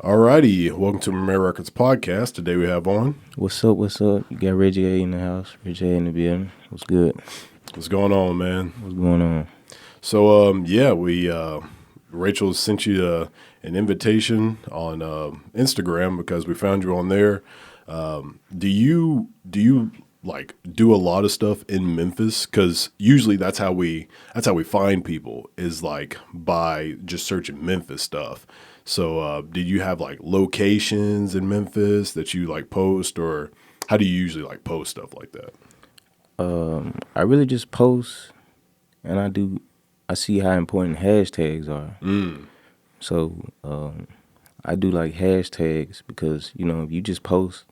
Alrighty, welcome to Romera Records podcast. Today we have on. What's up? What's up? You got Reggie A in the house. Reggie A in the building. What's good? What's going on, man? What's going on? So, we Rachel sent you an invitation on Instagram because we found you on there. Do you like do a lot of stuff in Memphis? Because usually that's how we find people is like by just searching Memphis stuff. So, did you have like locations in Memphis that you like post, or how do you usually like post stuff like that? I really just post, and I see how important hashtags are. So I do like hashtags because, if you just post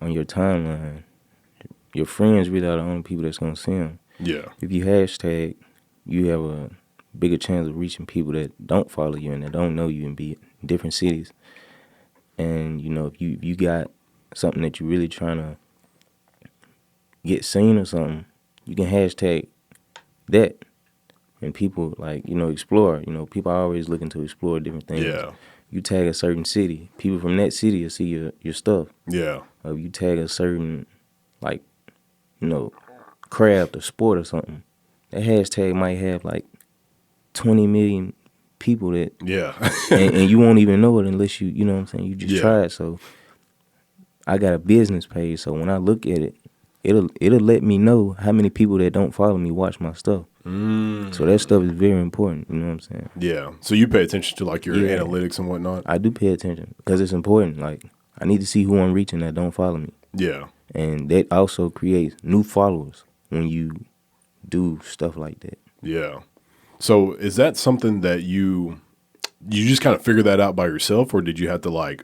on your timeline, your friends really are the only people that's going to see them. Yeah. If you hashtag, you have a bigger chance of reaching people that don't follow you and that don't know you and be in different cities. And, if you got something that you're really trying to get seen or something, you can hashtag that. And people explore. People are always looking to explore different things. Yeah. You tag a certain city, people from that city will see your stuff. Yeah. If you tag a certain craft or sport or something, that hashtag might have 20 million people that and you won't even know it unless you know what I'm saying, you just try it. So I got a business page, so when I look at it, it'll let me know how many people that don't follow me watch my stuff. So that stuff is very important, you know what I'm saying? Yeah. So you pay attention to your analytics and whatnot? I do pay attention because it's important. I need to see who I'm reaching that don't follow me. Yeah. And that also creates new followers when you do stuff like that. Yeah. So is that something that you just kind of figure that out by yourself, or did you have to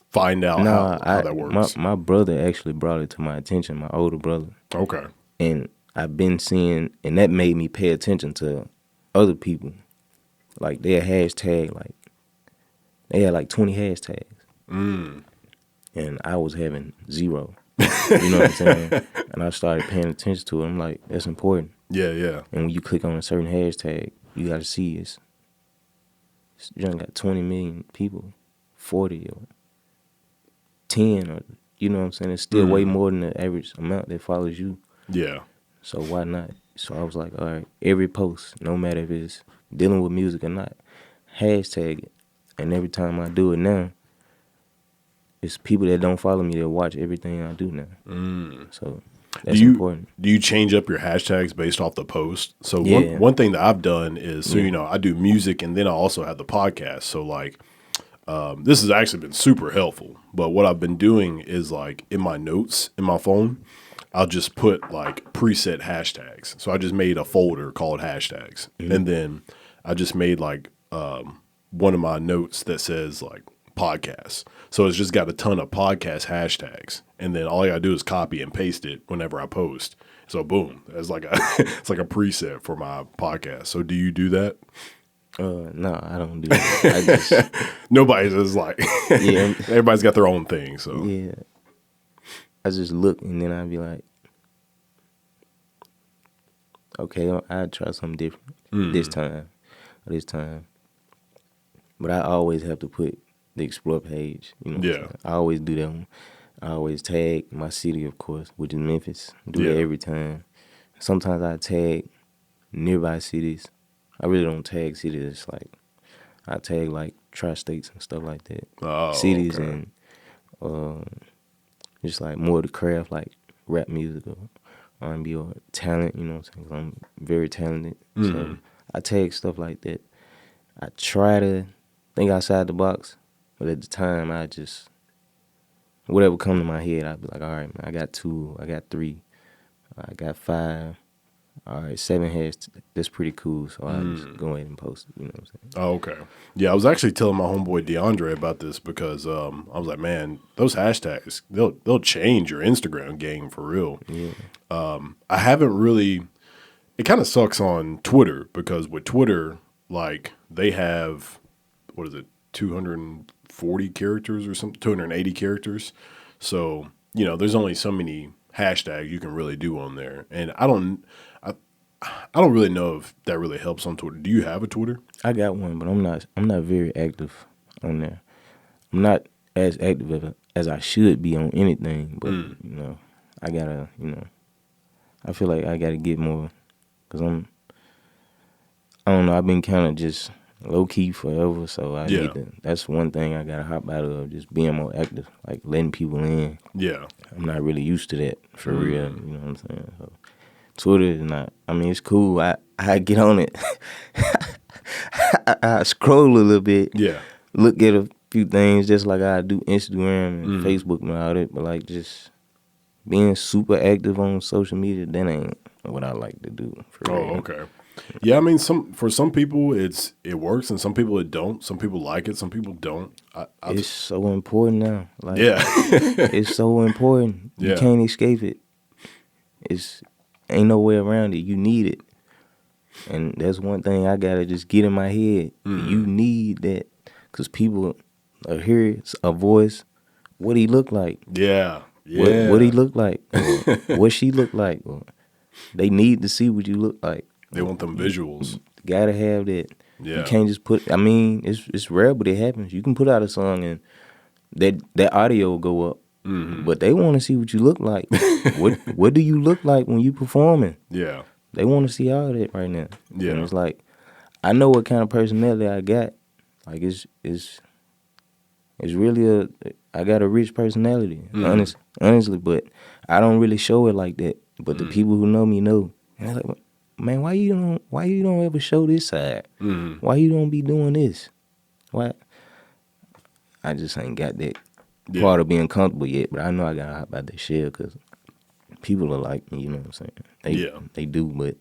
find out how that works? My brother actually brought it to my attention, my older brother. Okay. And I've been seeing, and that made me pay attention to other people. Their hashtag, they had 20 hashtags. And I was having 0. You know what I'm saying? And I started paying attention to it. I'm like, that's important. Yeah, yeah. And when you click on a certain hashtag, you got to see you got 20 million people, 40 or 10, or you know what I'm saying? It's still way more than the average amount that follows you. Yeah. So why not? So I was like, all right, every post, no matter if it's dealing with music or not, hashtag it. And every time I do it now, it's people that don't follow me that watch everything I do now. So that's important. Do you change up your hashtags based off the post? So Yeah. one thing that I've done is, I do music and then I also have the podcast. So this has actually been super helpful. But what I've been doing is in my notes in my phone, I'll just put preset hashtags. So I just made a folder called hashtags. And then I just made one of my notes that says podcasts. So it's just got a ton of podcast hashtags. And then all I gotta do is copy and paste it whenever I post. So boom, it's it's like a preset for my podcast. So do you do that? No, I don't do that. I just Nobody's just everybody's got their own thing. So yeah. I just look and then I'd be like, okay, I'd try something different this time. But I always have to put the explore page. I always do that one. I always tag my city, of course, which is Memphis. Do that every time. Sometimes I tag nearby cities. I really don't tag cities. I tag tri-states and stuff like that. Oh, cities okay. And just more of the craft, rap music or R&B or talent, you know what I'm saying? 'Cause I'm very talented. So I tag stuff like that. I try to think outside the box, but at the time I just, whatever come to my head, I'd be like, all right, man, I got 2, I got 3, I got 5, all right, 7 heads, that's pretty cool, so I just go ahead and post it, you know what I'm saying? Oh, okay. Yeah, I was actually telling my homeboy DeAndre about this because I was like, man, those hashtags, they'll change your Instagram game for real. Yeah. I haven't really, it kind of sucks on Twitter because with Twitter, they have, 240 characters or something, 280 characters. So, there's only so many hashtags you can really do on there. And I don't really know if that really helps on Twitter. Do you have a Twitter? I got one, but I'm not very active on there. I'm not as active as I should be on anything, but you know, I gotta, you know, I feel like I gotta get more, cause I don't know, I've been kind of just low key forever, so I need to. That's one thing I gotta hop out of, just being more active, like letting people in. Yeah, I'm not really used to that for real. You know what I'm saying? So Twitter is not. I mean, it's cool. I get on it. I scroll a little bit. Yeah. Look at a few things, just like I do Instagram and Facebook and all that. But like just being super active on social media, that ain't what I like to do. For real. Oh, okay. Yeah, I mean, for some people it works, and some people it don't. Some people like it, some people don't. It's so important now. Like, yeah, it's so important. You Yeah. can't escape it. It's ain't no way around it. You need it, and that's one thing I gotta just get in my head. You need that, cause people hear a voice. What he look like? yeah, yeah. What he look like? Or what she look like? Or they need to see what you look like. They want them visuals. Gotta have that. Yeah. You can't just put. I mean, it's rare, but it happens. You can put out a song and that audio will go up, but they want to see what you look like. What do you look like when you performing? Yeah, They want to see all that right now. Yeah. And it's like, I know what kind of personality I got. Like it's really I got a rich personality, honestly, but I don't really show it like that. But the people who know me know. And they're like, man, why you don't ever show this side? Why you don't be doing this? Why? I just ain't got that part of being comfortable yet, but I know I gotta hop out that shell because people are like me, you know what I'm saying? They do, but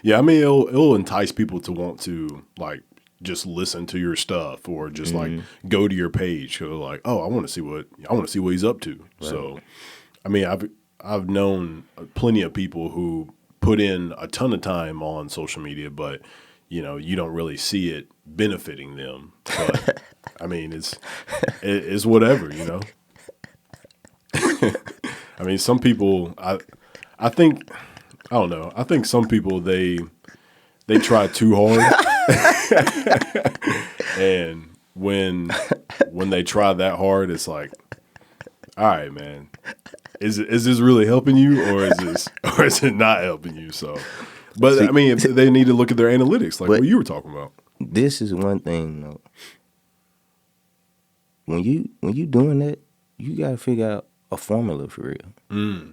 yeah. I mean, it'll entice people to want to like just listen to your stuff or just like go to your page. So like, oh, I want to see what he's up to. Right. So, I mean, I've known plenty of people who put in a ton of time on social media, but you know, you don't really see it benefiting them. But I mean, it's whatever, you know. I mean, some people, I think, I don't know. I think some people they try too hard, and when they try that hard, it's like, all right, man, is this really helping you, or is it not helping you? So, but I mean, they need to look at their analytics, like what you were talking about. This is one thing, though. When you doing that, you gotta figure out a formula for real.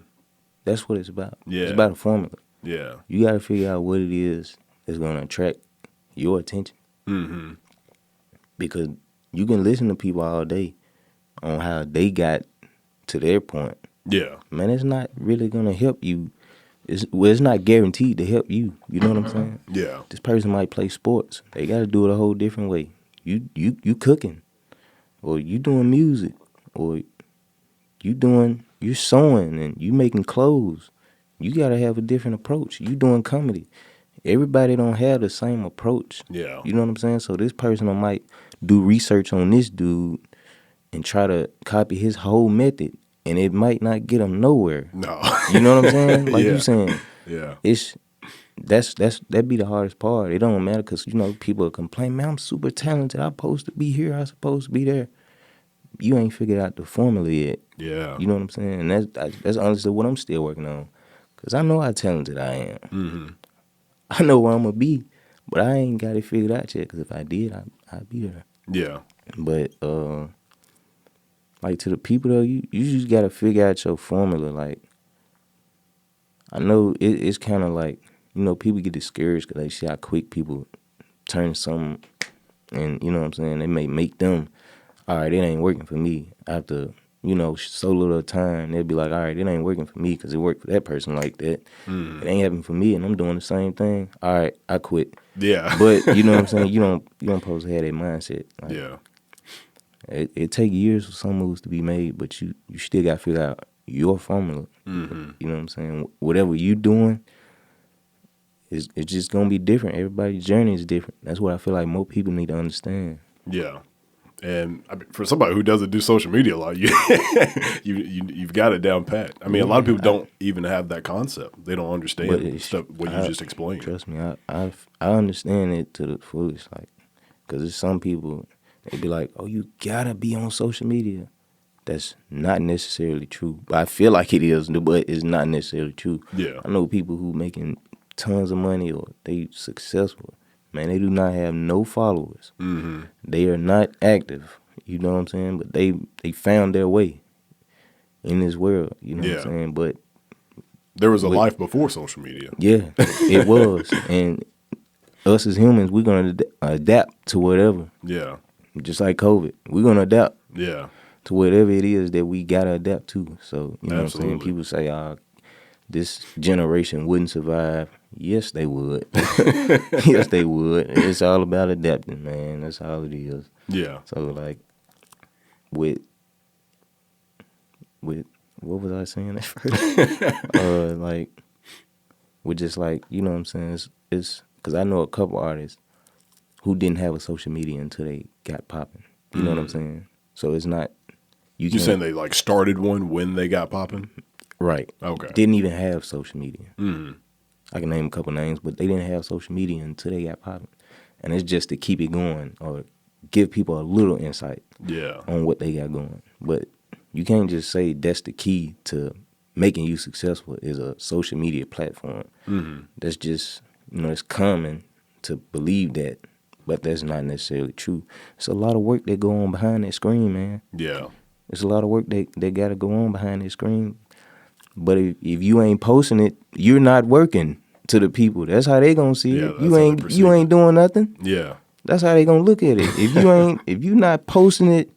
That's what it's about. Yeah. It's about a formula. Yeah. You gotta figure out what it is that's gonna attract your attention. Because you can listen to people all day on how they got to their point. Yeah. Man, it's not really gonna help you. It's not guaranteed to help you. You know what I'm saying? Yeah. This person might play sports. They got to do it a whole different way. You cooking, or you doing music, or you're sewing and you making clothes. You got to have a different approach. You doing comedy. Everybody don't have the same approach. Yeah. You know what I'm saying? So this person might do research on this dude and try to copy his whole method, and it might not get them nowhere. No. You know what I'm saying? Like Yeah. you saying. Yeah. That'd be the hardest part. It don't matter because, you know, people complain, man, I'm super talented. I'm supposed to be here. I'm supposed to be there. You ain't figured out the formula yet. Yeah. You know what I'm saying? And that's honestly what I'm still working on. Because I know how talented I am. I know where I'm going to be, but I ain't got it figured out yet because if I did, I'd be there. Yeah. But, like, to the people, though, you just got to figure out your formula. Like, I know it's kind of like, you know, people get discouraged because they see how quick people turn something, and, you know what I'm saying, they may make them, all right, it ain't working for me. After, you know, so little time, they'll be like, all right, it ain't working for me because it worked for that person like that. It ain't happening for me, and I'm doing the same thing. All right, I quit. Yeah. But, you know what I'm saying, you don't supposed to have that mindset. Like, Yeah. It take years for some moves to be made, but you still got to figure out your formula. You know what I'm saying? Whatever you doing, it's just going to be different. Everybody's journey is different. That's what I feel like more people need to understand. Yeah. And I mean, for somebody who doesn't do social media a lot, you've got it down pat. I mean, a lot of people don't even have that concept. They don't understand what you just explained. Trust me, I understand it to the fullest. Like, because there's some people, They be like, oh, you gotta be on social media. That's not necessarily true. But I feel like it is, but it's not necessarily true. Yeah. I know people who making tons of money or they successful. Man, they do not have no followers. Mm-hmm. They are not active. You know what I'm saying? But they found their way in this world. You know what I'm saying? But there was a life before social media. Yeah, it was. And us as humans, we're going to adapt to whatever. Yeah. Just like COVID. We're going to adapt. Yeah. To whatever it is that we got to adapt to. So, you know Absolutely. what I'm saying? People say, this generation wouldn't survive. Yes, they would. Yes, they would. It's all about adapting, man. That's all it is. Yeah. So, like, with what was I saying at first? Like, with just like, you know what I'm saying? It's because I know a couple artists who didn't have a social media until they got popping. You know what I'm saying? So it's not. You saying they like started one when they got popping? Right. Okay. Didn't even have social media. Mm-hmm. I can name a couple names, but they didn't have social media until they got popping. And it's just to keep it going or give people a little insight on what they got going. But you can't just say that's the key to making you successful is a social media platform. Mm-hmm. That's just, it's common to believe that, but that's not necessarily true. It's a lot of work that go on behind that screen, man. Yeah. There's a lot of work that got to go on behind that screen. But if you ain't posting it, you're not working to the people. That's how they gonna see it. You ain't doing nothing. Yeah. That's how they gonna look at it. If you not posting it,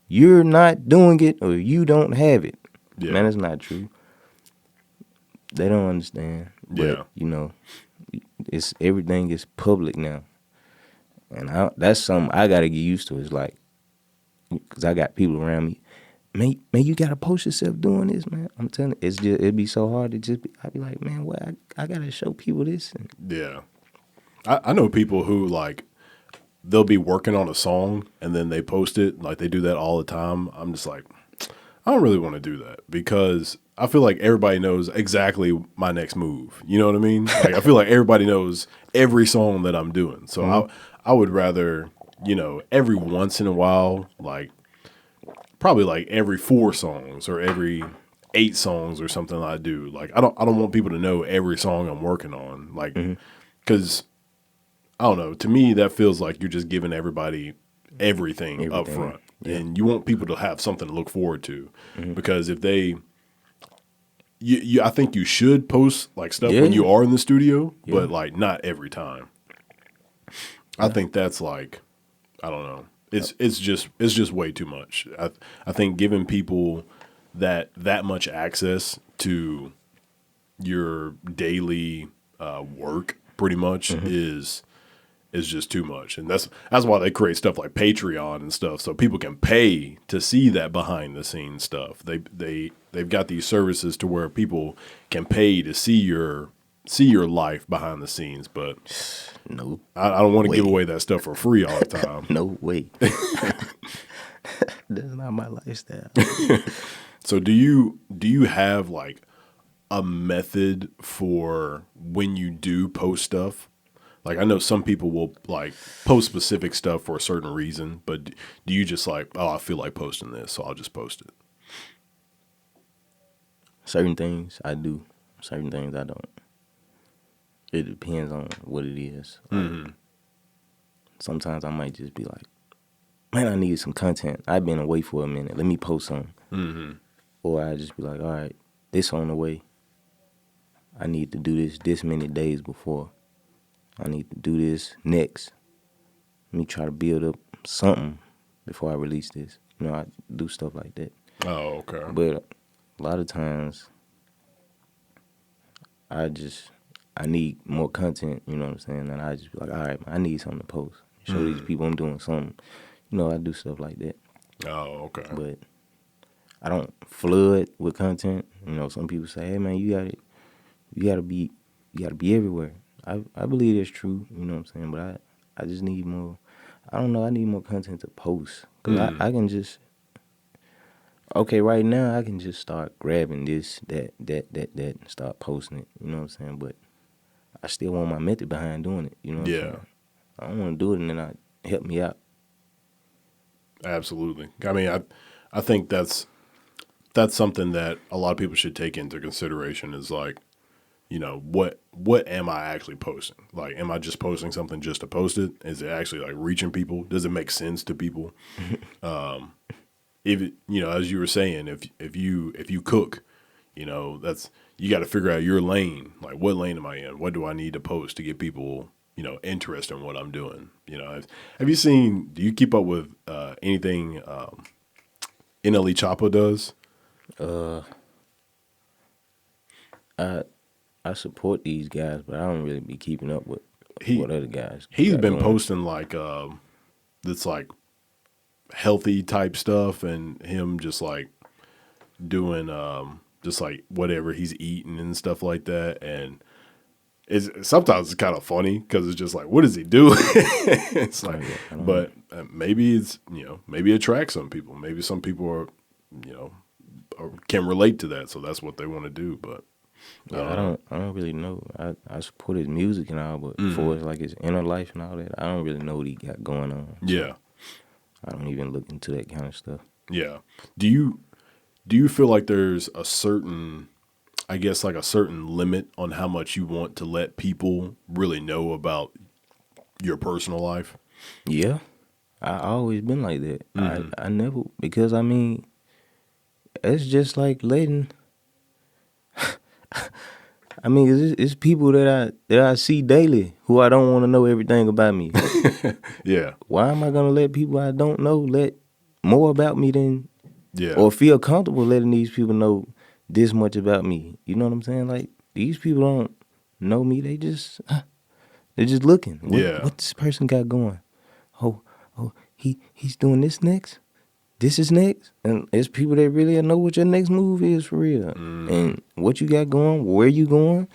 you're not doing it or you don't have it. Yeah. Man, that's not true. They don't understand. But, it's everything is public now. And that's something I got to get used to. It's like, because I got people around me. Man, you got to post yourself doing this, man. I'm telling you, it'd be so hard to just I'd be like, man, what? I got to show people this. Yeah. I know people who, like, they'll be working on a song and then they post it. Like, they do that all the time. I'm just like, I don't really want to do that because I feel like everybody knows exactly my next move. You know what I mean? Like, I feel like everybody knows every song that I'm doing. So I would rather, every once in a while, like, probably like every 4 songs or every 8 songs or something I do. Like, I don't want people to know every song I'm working on. Like, because I don't know. To me, that feels like you're just giving everybody everything up front. Yeah. And you want people to have something to look forward to. Because if they, I think you should post like stuff when you are in the studio, but like not every time. I think that's like, I don't know. It's just way too much. I think giving people that much access to your daily work pretty much is just too much. And that's why they create stuff like Patreon and stuff so people can pay to see that behind the scenes stuff. They've got these services to where people can pay to see your life behind the scenes, but no, I don't want to give away that stuff for free all the time. No way. That's not my lifestyle. So do you have like a method for when you do post stuff? Like, I know some people will like post specific stuff for a certain reason, but do you just like, oh, I feel like posting this, so I'll just post it? Certain things I do, certain things I don't. It depends on what it is. Sometimes I might just be like, man, I need some content. I've been away for a minute. Let me post something. Or I just be like, all right, this on the way. I need to do this many days before. I need to do this next. Let me try to build up something before I release this. I do stuff like that. Oh, okay. But a lot of times, I need more content, you know what I'm saying? And I just be like, all right, I need something to post. Show these people I'm doing something. I do stuff like that. Oh, okay. But I don't flood with content. Some people say, hey man, you gotta be everywhere. I believe that's true, you know what I'm saying? But I just need more, I don't know, I need more content to post. Because I can just, okay, right now I can just start grabbing this, that, and start posting it, you know what I'm saying? But I still want my method behind doing it, you know what I'm saying? I don't want to do it and then help me out. Absolutely. I mean, I think that's something that a lot of people should take into consideration is like, what am I actually posting? Like, am I just posting something just to post it? Is it actually like reaching people? Does it make sense to people? If as you were saying, if you cook, that's you got to figure out your lane. Like, what lane am I in? What do I need to post to get people, interested in what I'm doing? Have you seen? Do you keep up with anything NLE Choppa does? Uh, I I support these guys, but I don't really be keeping up with He what other guys he's got been going. posting like this like healthy type stuff, and him just like doing just like whatever he's eating and stuff like that, and sometimes it's kind of funny because it's just like, what is he doing? It's Oh like, yeah, I don't. but maybe it's maybe it attracts some people. Maybe some people are can relate to that, so that's what they want to do. But I Yeah, don't know. I don't really know. I support his music and all, but Mm-hmm. for his like his inner life and all that, I don't really know what he got going on. So Yeah, I don't even look into that kind of stuff. yeah. Do you feel like there's a certain, I guess, like a certain limit on how much you want to let people really know about your personal life? Yeah, I always been like that. Mm-hmm. I never, because I mean, it's just like letting. I mean, it's people that I see daily who I don't want to know everything about me. Yeah, Why am I gonna let people I don't know let more about me than yeah, or feel comfortable letting these people know this much about me? You know what I'm saying? Like these people don't know me. They're just looking. yeah, What this person got going? Oh he's doing this next. This is next, and it's people that really know what your next move is for real, mm-hmm. and what you got going, where you going,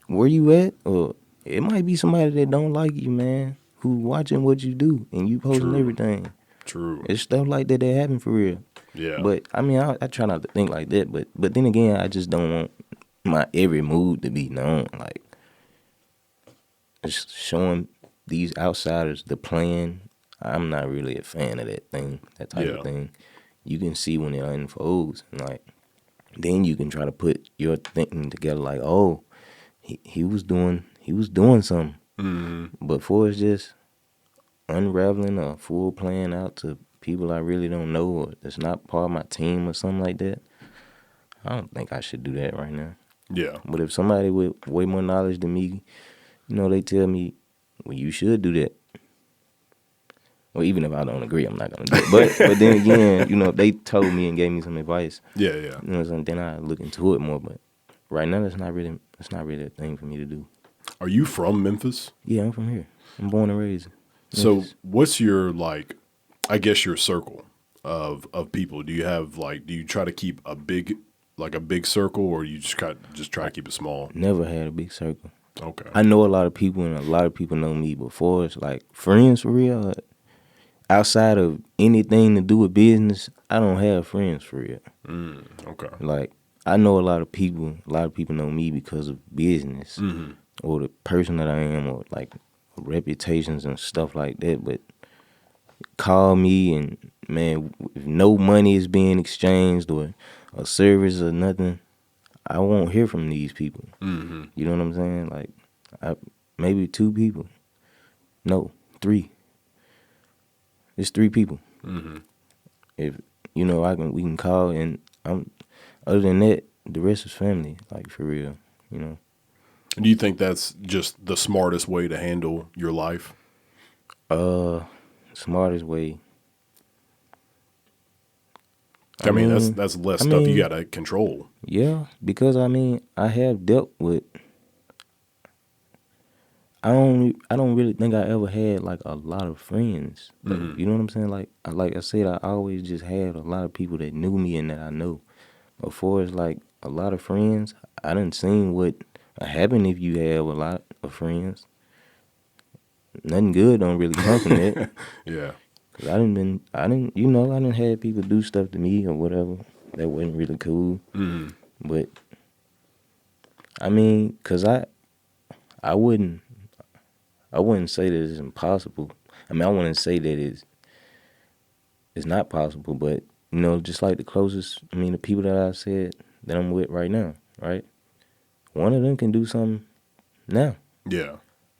where you at, or it might be somebody that don't like you, man, who watching what you do and you posting True, everything. true. It's stuff like that that happen for real. Yeah, But I mean, I try not to think like that. But then again, I just don't want my every move to be known. Like just showing these outsiders the plan. I'm not really a fan of that thing, that type of yeah, thing. You can see when it unfolds, and like then you can try to put your thinking together. Like, oh, he was doing something. mm-hmm. But for it's just unraveling a full plan out to people I really don't know or that's not part of my team or something like that, I don't think I should do that right now. Yeah, But if somebody with way more knowledge than me, they tell me, well, you should do that. Well, even if I don't agree, I'm not gonna do it. But then again, if they told me and gave me some advice, yeah, yeah. then I look into it more. But right now, it's not really a thing for me to do. Are you from Memphis? Yeah, I'm from here. I'm born and raised in So Memphis. what's your like, I guess your circle of people? Do you have like, do you try to keep a big circle, or you just try to keep it small? Never had a big circle. Okay. I know a lot of people, and a lot of people know me before. It's like friends for real. Outside of anything to do with business, I don't have friends for real. Okay. Like I know a lot of people. A lot of people know me because of business Mm-hmm. or the person that I am, or like reputations and stuff like that. But call me and man, if no money is being exchanged or a service or nothing, I won't hear from these people. Mm-hmm. You know what I'm saying? Like, maybe 2 people. No, 3. It's 3 people. Mm-hmm. If we can call, and other than that, the rest is family. Like for real, you know. Do you think that's just the smartest way to handle your life? Smartest way. I mean, that's less I stuff you mean, got to control. yeah, because I have dealt with. I don't really think I ever had like a lot of friends. Though. Mm-hmm. You know what I'm saying? Like I said, I always just had a lot of people that knew me and that I know. Before it's like a lot of friends, I done seen what happen if you have a lot of friends. Nothing good don't really come from that. Yeah. Cause I didn't have people do stuff to me or whatever that wasn't really cool. Mm-hmm. But I mean, cause I wouldn't say that it's impossible. I mean, I wouldn't say that it's not possible. But you know, just like the closest, I mean, the people that I said that I'm with right now, right? One of them can do something now. Yeah.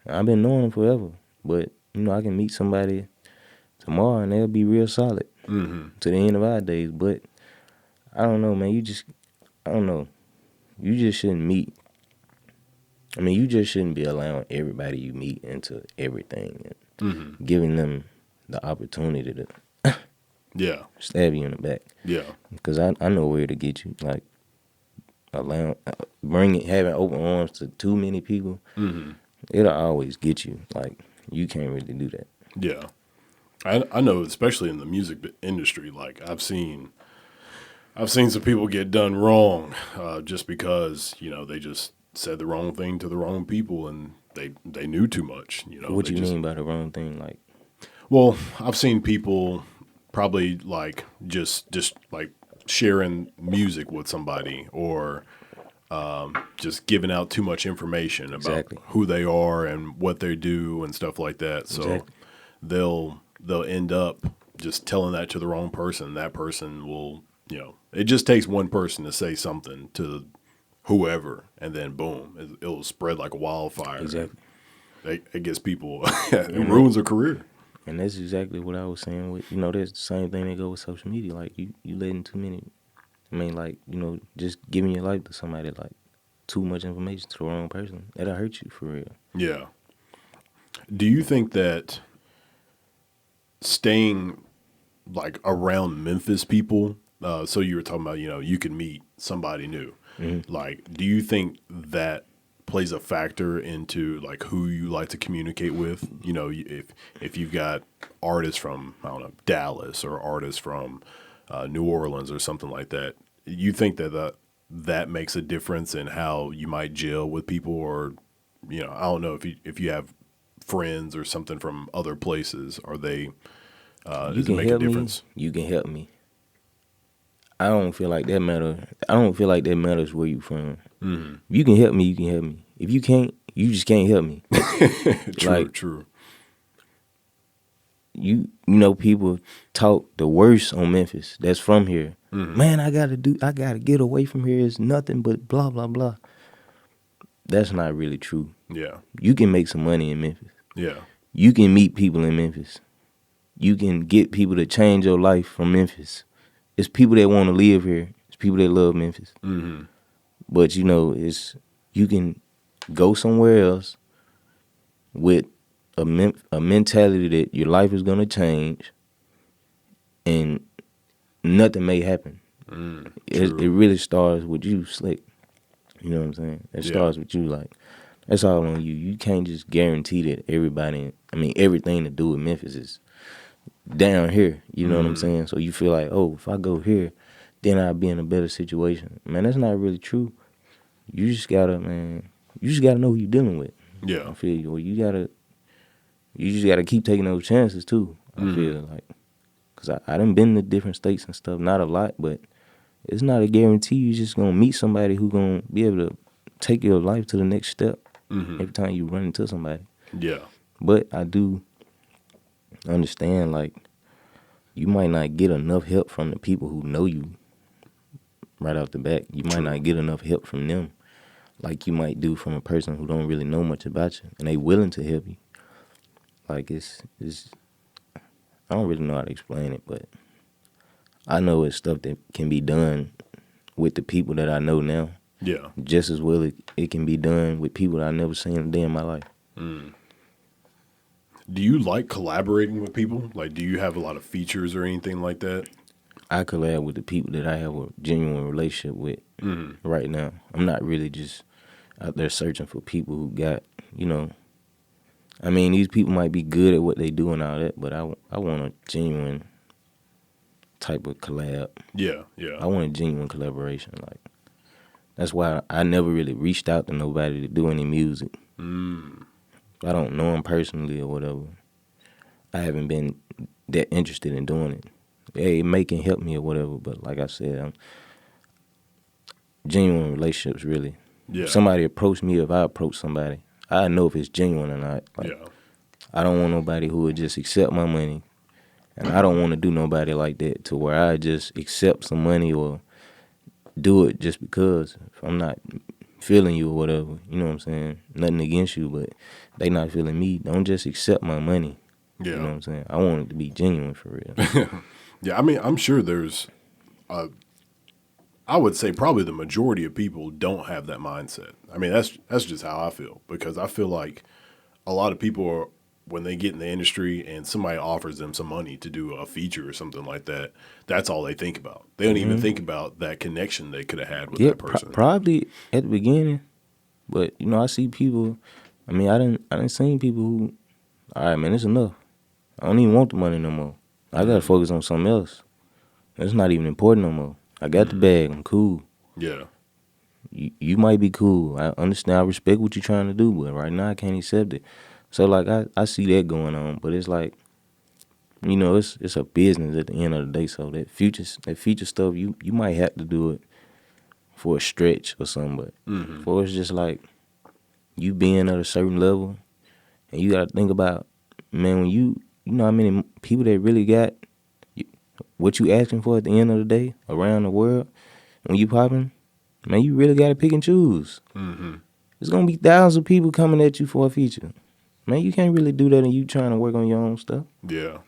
I've been knowing them forever, but you know, I can meet somebody tomorrow and they'll be real solid to the end of our days. But I don't know, man. I don't know. You just shouldn't meet. I mean, you just shouldn't be allowing everybody you meet into everything and giving them the opportunity to Yeah. stab you in the back. Yeah. Because I know where to get you. Like, having open arms to too many people, it'll always get you. Like, you can't really do that. Yeah. I know, especially in the music industry, like I've seen some people get done wrong just because, you know, they just said the wrong thing to the wrong people and they knew too much. You know, What you mean by the wrong thing? Like, well, I've seen people probably like just like sharing music with somebody or just giving out too much information about who they are and what they do and stuff like that. So they'll end up just telling that to the wrong person. That person will, you know, it just takes one person to say something to whoever, and then boom, it'll spread like a wildfire. Exactly. It gets people, it ruins a career. And that's exactly what I was saying with, you know, that's the same thing that go with social media. Like, you letting too many, I mean, like, you know, just giving your life to somebody, like, too much information to the wrong person. That'll hurt you for real. Yeah. Do you think that staying, like, around Memphis people, so you were talking about, you know, you can meet somebody new. Like, do you think that plays a factor into like who you like to communicate with? You know, if you've got artists from, I don't know, Dallas or artists from New Orleans or something like that, you think that makes a difference in how you might gel with people? Or, you know, I don't know if you have friends or something from other places, are they does it make a difference? You can help me. I don't feel like that matter. I don't feel like that matters where you from. If you can help me, you can help me. If you can't, you just can't help me. True. You know, people talk the worst on Memphis that's from here. Man, I gotta get away from here. It's nothing but blah blah blah. That's not really true. Yeah. You can make some money in Memphis. Yeah. You can meet people in Memphis. You can get people to change your life from Memphis. It's people that want to live here. It's people that love Memphis. But, you know, you can go somewhere else with a mentality that your life is going to change and nothing may happen. It really starts with you, Slick. You know what I'm saying? It starts with you. Like, that's all on you. You can't just guarantee that everything to do with Memphis is down here, you know what I'm saying? So you feel like, oh, if I go here, then I'll be in a better situation. Man, that's not really true. You just gotta know who you're dealing with. Yeah. I feel you. Or you just gotta keep taking those chances too. I feel like, cause I done been to different states and stuff, not a lot, but it's not a guarantee you just gonna meet somebody who gonna be able to take your life to the next step every time you run into somebody. Yeah. But I do understand, like, you might not get enough help from the people who know you right off the bat. You might not get enough help from them like you might do from a person who don't really know much about you and they willing to help you. Like, it's I don't really know how to explain it, but I know it's stuff that can be done with the people that I know now. Yeah. Just as well it can be done with people that I never seen a day in my life. Do you like collaborating with people? Like, do you have a lot of features or anything like that? I collab with the people that I have a genuine relationship with right now. I'm not really just out there searching for people who got, you know, I mean, these people might be good at what they do and all that, but I want a genuine type of collab. Yeah, yeah. I want a genuine collaboration. Like, that's why I never really reached out to nobody to do any music. I don't know them personally or whatever. I haven't been that interested in doing it. Hey, it may can help me or whatever, but like I said, genuine relationships, really. Yeah. If somebody approach me, if I approach somebody, I know if it's genuine or not. Like, I don't want nobody who would just accept my money And I don't want to do nobody like that to where I just accept some money or do it just because if I'm not feeling you or whatever. You know what I'm saying? Nothing against you, but they not feeling me. Don't just accept my money. Yeah. You know what I'm saying? I want it to be genuine for real. Yeah, I mean, I'm sure there's, I would say probably the majority of people don't have that mindset. I mean, that's just how I feel because I feel like a lot of people are, when they get in the industry and somebody offers them some money to do a feature or something like that, that's all they think about. They don't even think about that connection they could have had with Yeah, that person. probably at the beginning, but you know, I see people. I mean, I didn't seen people who, all right, man, it's enough. I don't even want the money no more. I gotta focus on something else. It's not even important no more. I got the bag. I'm cool. Yeah. You might be cool. I understand. I respect what you're trying to do, but right now I can't accept it. So like I see that going on, but it's like, you know, it's a business at the end of the day. So that future stuff, you might have to do it for a stretch or something. But for it's just like you being at a certain level, and you got to think about, man, when you know how many people that really got what you asking for at the end of the day around the world when you popping, man, you really got to pick and choose. There's gonna be thousands of people coming at you for a feature. Man, you can't really do that and you trying to work on your own stuff. Yeah.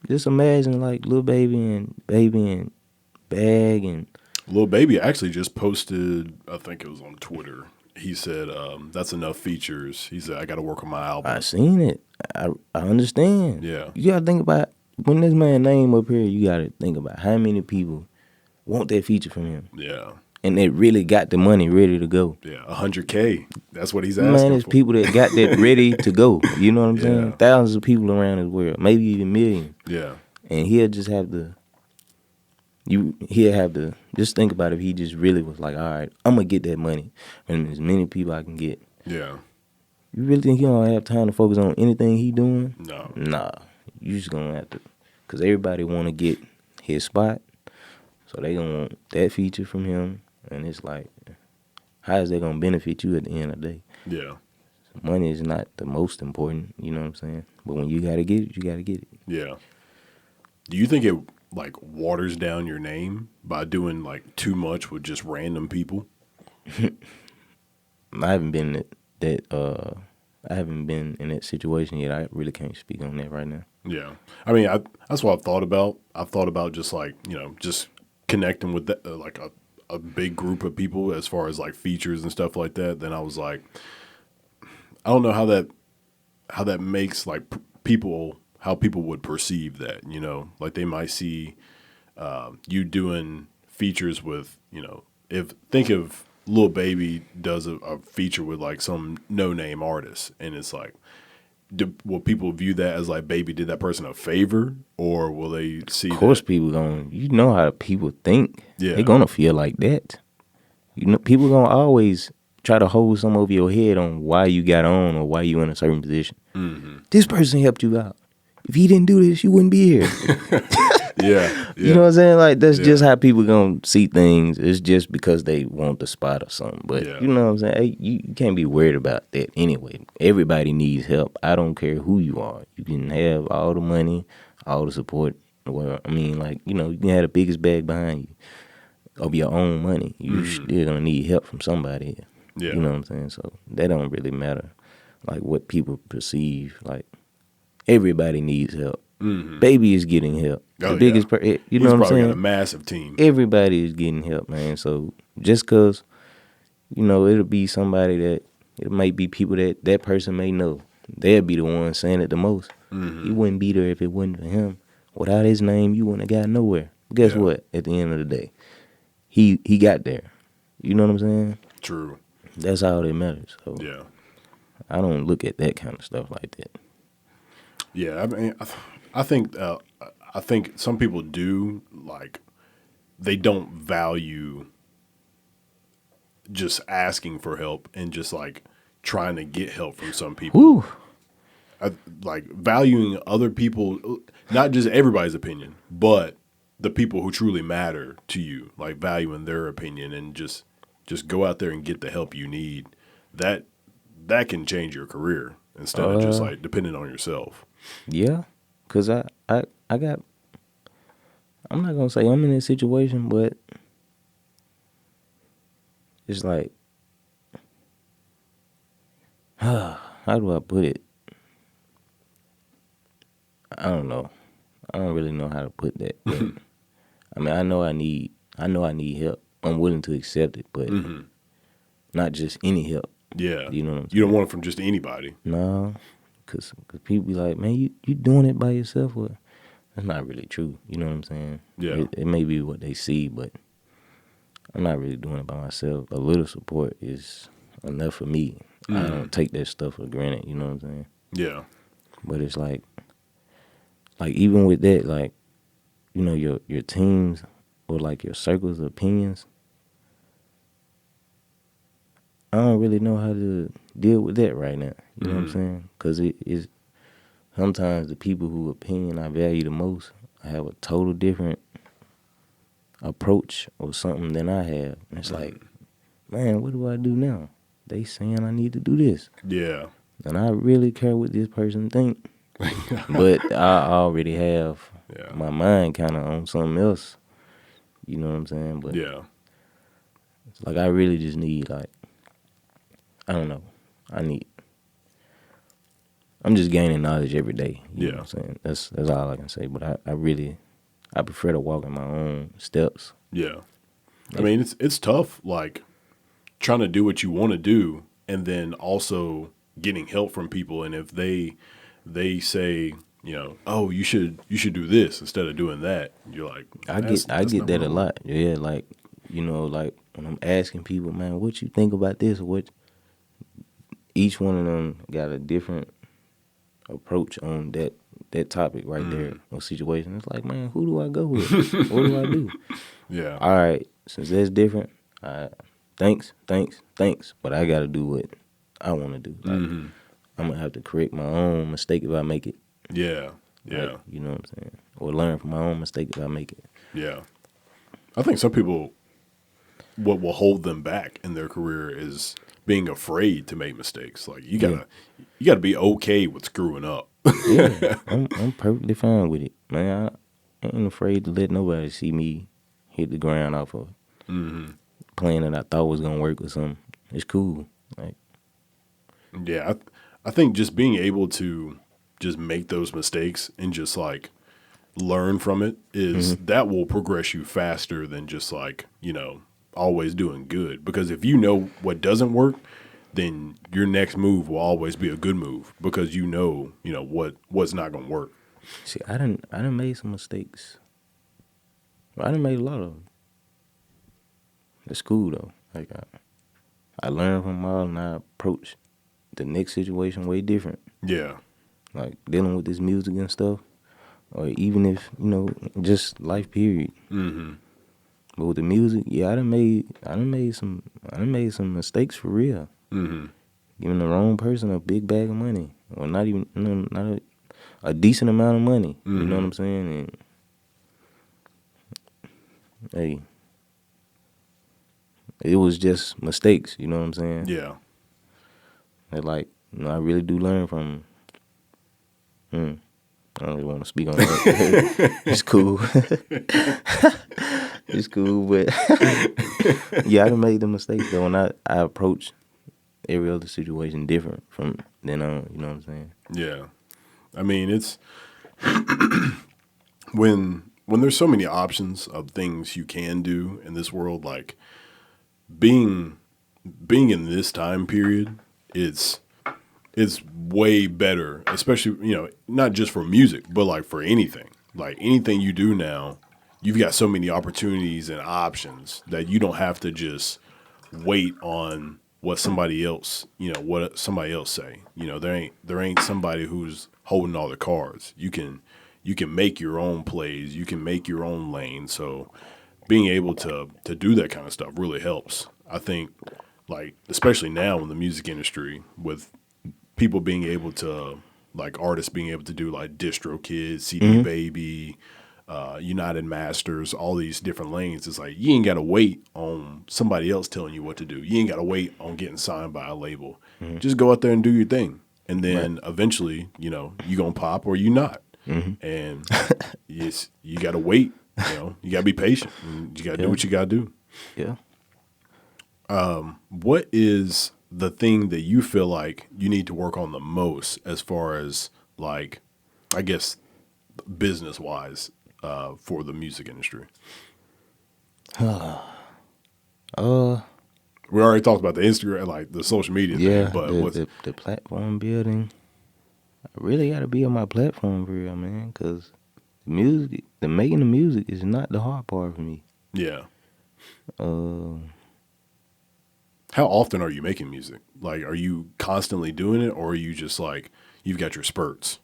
Just imagine like Lil Baby and Bag and Lil Baby actually just posted, I think it was on Twitter. He said, that's enough features. He said, I got to work on my album. I seen it. I understand. Yeah. You gotta think about when this man name up here. You gotta think about how many people want that feature from him. Yeah. And they really got the money ready to go. Yeah, 100K. That's what he's asking Man, there's for. people that got that ready to go. You know what I'm saying? Yeah. Thousands of people around this world, maybe even millions. Yeah. And he'll just have to. He'll have to just think about if he just really was like, all right, I'm gonna get that money and as many people I can get. Yeah. You really think he don't have time to focus on anything he doing? No. Nah, you just gonna have to, cause everybody want to get his spot, so they gonna want that feature from him, and it's like, how is that gonna benefit you at the end of the day? Yeah. Money is not the most important, you know what I'm saying? But when you gotta get it, you gotta get it. Yeah. Do you think it like waters down your name by doing like too much with just random people? I haven't been I haven't been in that situation yet. I really can't speak on that right now. Yeah. I mean, that's what I've thought about. I've thought about just like, you know, just connecting with that, like a big group of people as far as like features and stuff like that. Then I was like, I don't know how that makes like how people would perceive that, you know, like they might see you doing features with, you know, think of Lil Baby does a feature with like some no-name artist, and it's like, will people view that as like Baby did that person a favor, or will they see? Of course, that? people gonna, you know how people think. Yeah, They gonna feel like that. You know, people gonna always try to hold some over your head on why you got on or why you in a certain position. This person helped you out. If he didn't do this, you wouldn't be here. yeah. You know what I'm saying? Like, that's just how people gonna see things. It's just because they want the spot or something. But you know what I'm saying? Hey, you can't be worried about that anyway. Everybody needs help. I don't care who you are. You can have all the money, all the support. Well, I mean, like, you know, you can have the biggest bag behind you of your own money. You still gonna need help from somebody. Yeah. You know what I'm saying? So that don't really matter. Like, what people perceive. Like, everybody needs help. Baby is getting help. The biggest, you know what I'm saying? Got a massive team. Everybody is getting help, man. So just cause, you know, it'll be somebody that, it might be people that person may know. They'll be the one saying it the most. He wouldn't be there if it wasn't for him. Without his name, you wouldn't have got nowhere. Guess what? At the end of the day, he got there. You know what I'm saying? True. That's all that matters. So Yeah. I don't look at that kind of stuff like that. Yeah, I mean, I think some people do, like, they don't value just asking for help and just like trying to get help from some people. Whew. Like valuing other people, not just everybody's opinion, but the people who truly matter to you, like valuing their opinion and just go out there and get the help you need. That can change your career instead of just like depending on yourself. Yeah, because I I'm not gonna say I'm in this situation, but it's like, how do I put it? I don't know. I don't really know how to put that. But, I mean, I know I need help. I'm willing to accept it, but not just any help. Yeah. You know what I'm saying? You don't want it from just anybody. No, cause people be like, man, you doing it by yourself? Well, that's not really true. You know what I'm saying? Yeah. It may be what they see, but I'm not really doing it by myself. A little support is enough for me. I don't take that stuff for granted. You know what I'm saying? Yeah. But it's like even with that, like, you know, your teams or like your circles of opinions, I don't really know how to deal with that right now. You know what I'm saying? Because it is sometimes the people whose opinion I value the most have a total different approach or something than I have. And it's like, man, what do I do now? They saying I need to do this. Yeah. And I really care what this person think. But I already have my mind kind of on something else. You know what I'm saying? But Yeah. it's like I really just need, like, I don't know. I'm just gaining knowledge every day. You know what I'm saying? That's all I can say. But I prefer to walk in my own steps. Yeah. I mean, it's tough, like, trying to do what you want to do and then also getting help from people. And if they say, you know, oh, you should do this instead of doing that, you're like, I get that a lot. Yeah, like, you know, like when I'm asking people, man, what you think about this? What each one of them got a different approach on that topic right there or situation. It's like, man, who do I go with? What do I do? Yeah. All right, since that's different, thanks. But I got to do what I want to do. Like, I'm going to have to correct my own mistake if I make it. Yeah. Yeah. Like, you know what I'm saying? Or learn from my own mistake if I make it. Yeah. I think some people, what will hold them back in their career is being afraid to make mistakes. Like, you gotta be okay with screwing up. Yeah, I'm perfectly fine with it, man. I ain't afraid to let nobody see me hit the ground off of plan that I thought was gonna work or something. It's cool. Like, yeah, I think just being able to just make those mistakes and just like learn from it is that will progress you faster than just like, you know, always doing good. Because if you know what doesn't work, then your next move will always be a good move because you know what's not gonna work. see, I done made some mistakes. I done made a lot of them. It's cool though. Like, I learned from them all and I approach the next situation way different. Yeah. Like dealing with this music and stuff, or even if, you know, just life period. But with the music, yeah, I done made some mistakes for real. Giving the wrong person a big bag of money, or not even, not a decent amount of money. You know what I'm saying? And hey, it was just mistakes. You know what I'm saying? Yeah. And like, you know, I really do learn from. I don't really want to speak on that. It's cool. It's cool, but yeah, I done made the mistakes though, and I approach every other situation different from then on. You know what I'm saying? Yeah. I mean, it's when there's so many options of things you can do in this world, like being in this time period, it's way better, especially, you know, not just for music, but like for anything. Like anything you do now, you've got so many opportunities and options that you don't have to just wait on what somebody else say. You know, there ain't somebody who's holding all the cards. You can make your own plays, you can make your own lane. So being able to do that kind of stuff really helps. I think, like, especially now in the music industry, with people being able to, like, artists being able to do like DistroKid, CD Baby, United Masters, all these different lanes. It's like you ain't got to wait on somebody else telling you what to do. You ain't got to wait on getting signed by a label. Just go out there and do your thing, and then eventually, you know, you gonna pop or you not. and you got to wait. You got to be patient. And you got to do what you got to do. Yeah. What is the thing that you feel like you need to work on the most as far as like, I guess, business wise, for the music industry? We already talked about the Instagram, like the social media Yeah, thing, but the platform building. I really got to be on my platform for real, man, because making the music is not the hard part for me. Yeah. Uh, How often are you making music? Like, are you constantly doing it, or are you just like, you've got your spurts?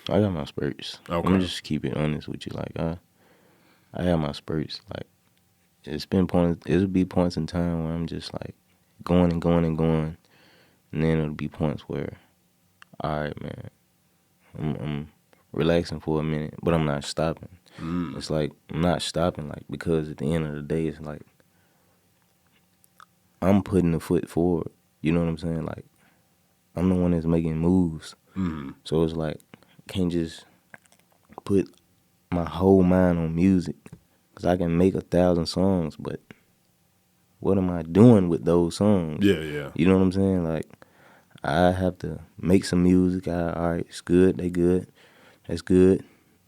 I got my spurts. Okay. I'm gonna just keep it honest with you. Like, I have my spurts. Like, it'll be points in time where I'm just like going and going and going, and then it'll be points where, all right, man, I'm relaxing for a minute, but I'm not stopping. It's like I'm not stopping, like, because at the end of the day, it's like I'm putting the foot forward. You know what I'm saying? Like, I'm the one that's making moves. So it's like I can't just put my whole mind on music, because I can make 1,000 songs, but what am I doing with those songs? Yeah. You know what I'm saying? Like, I have to make some music. All right, it's good. They good. That's good.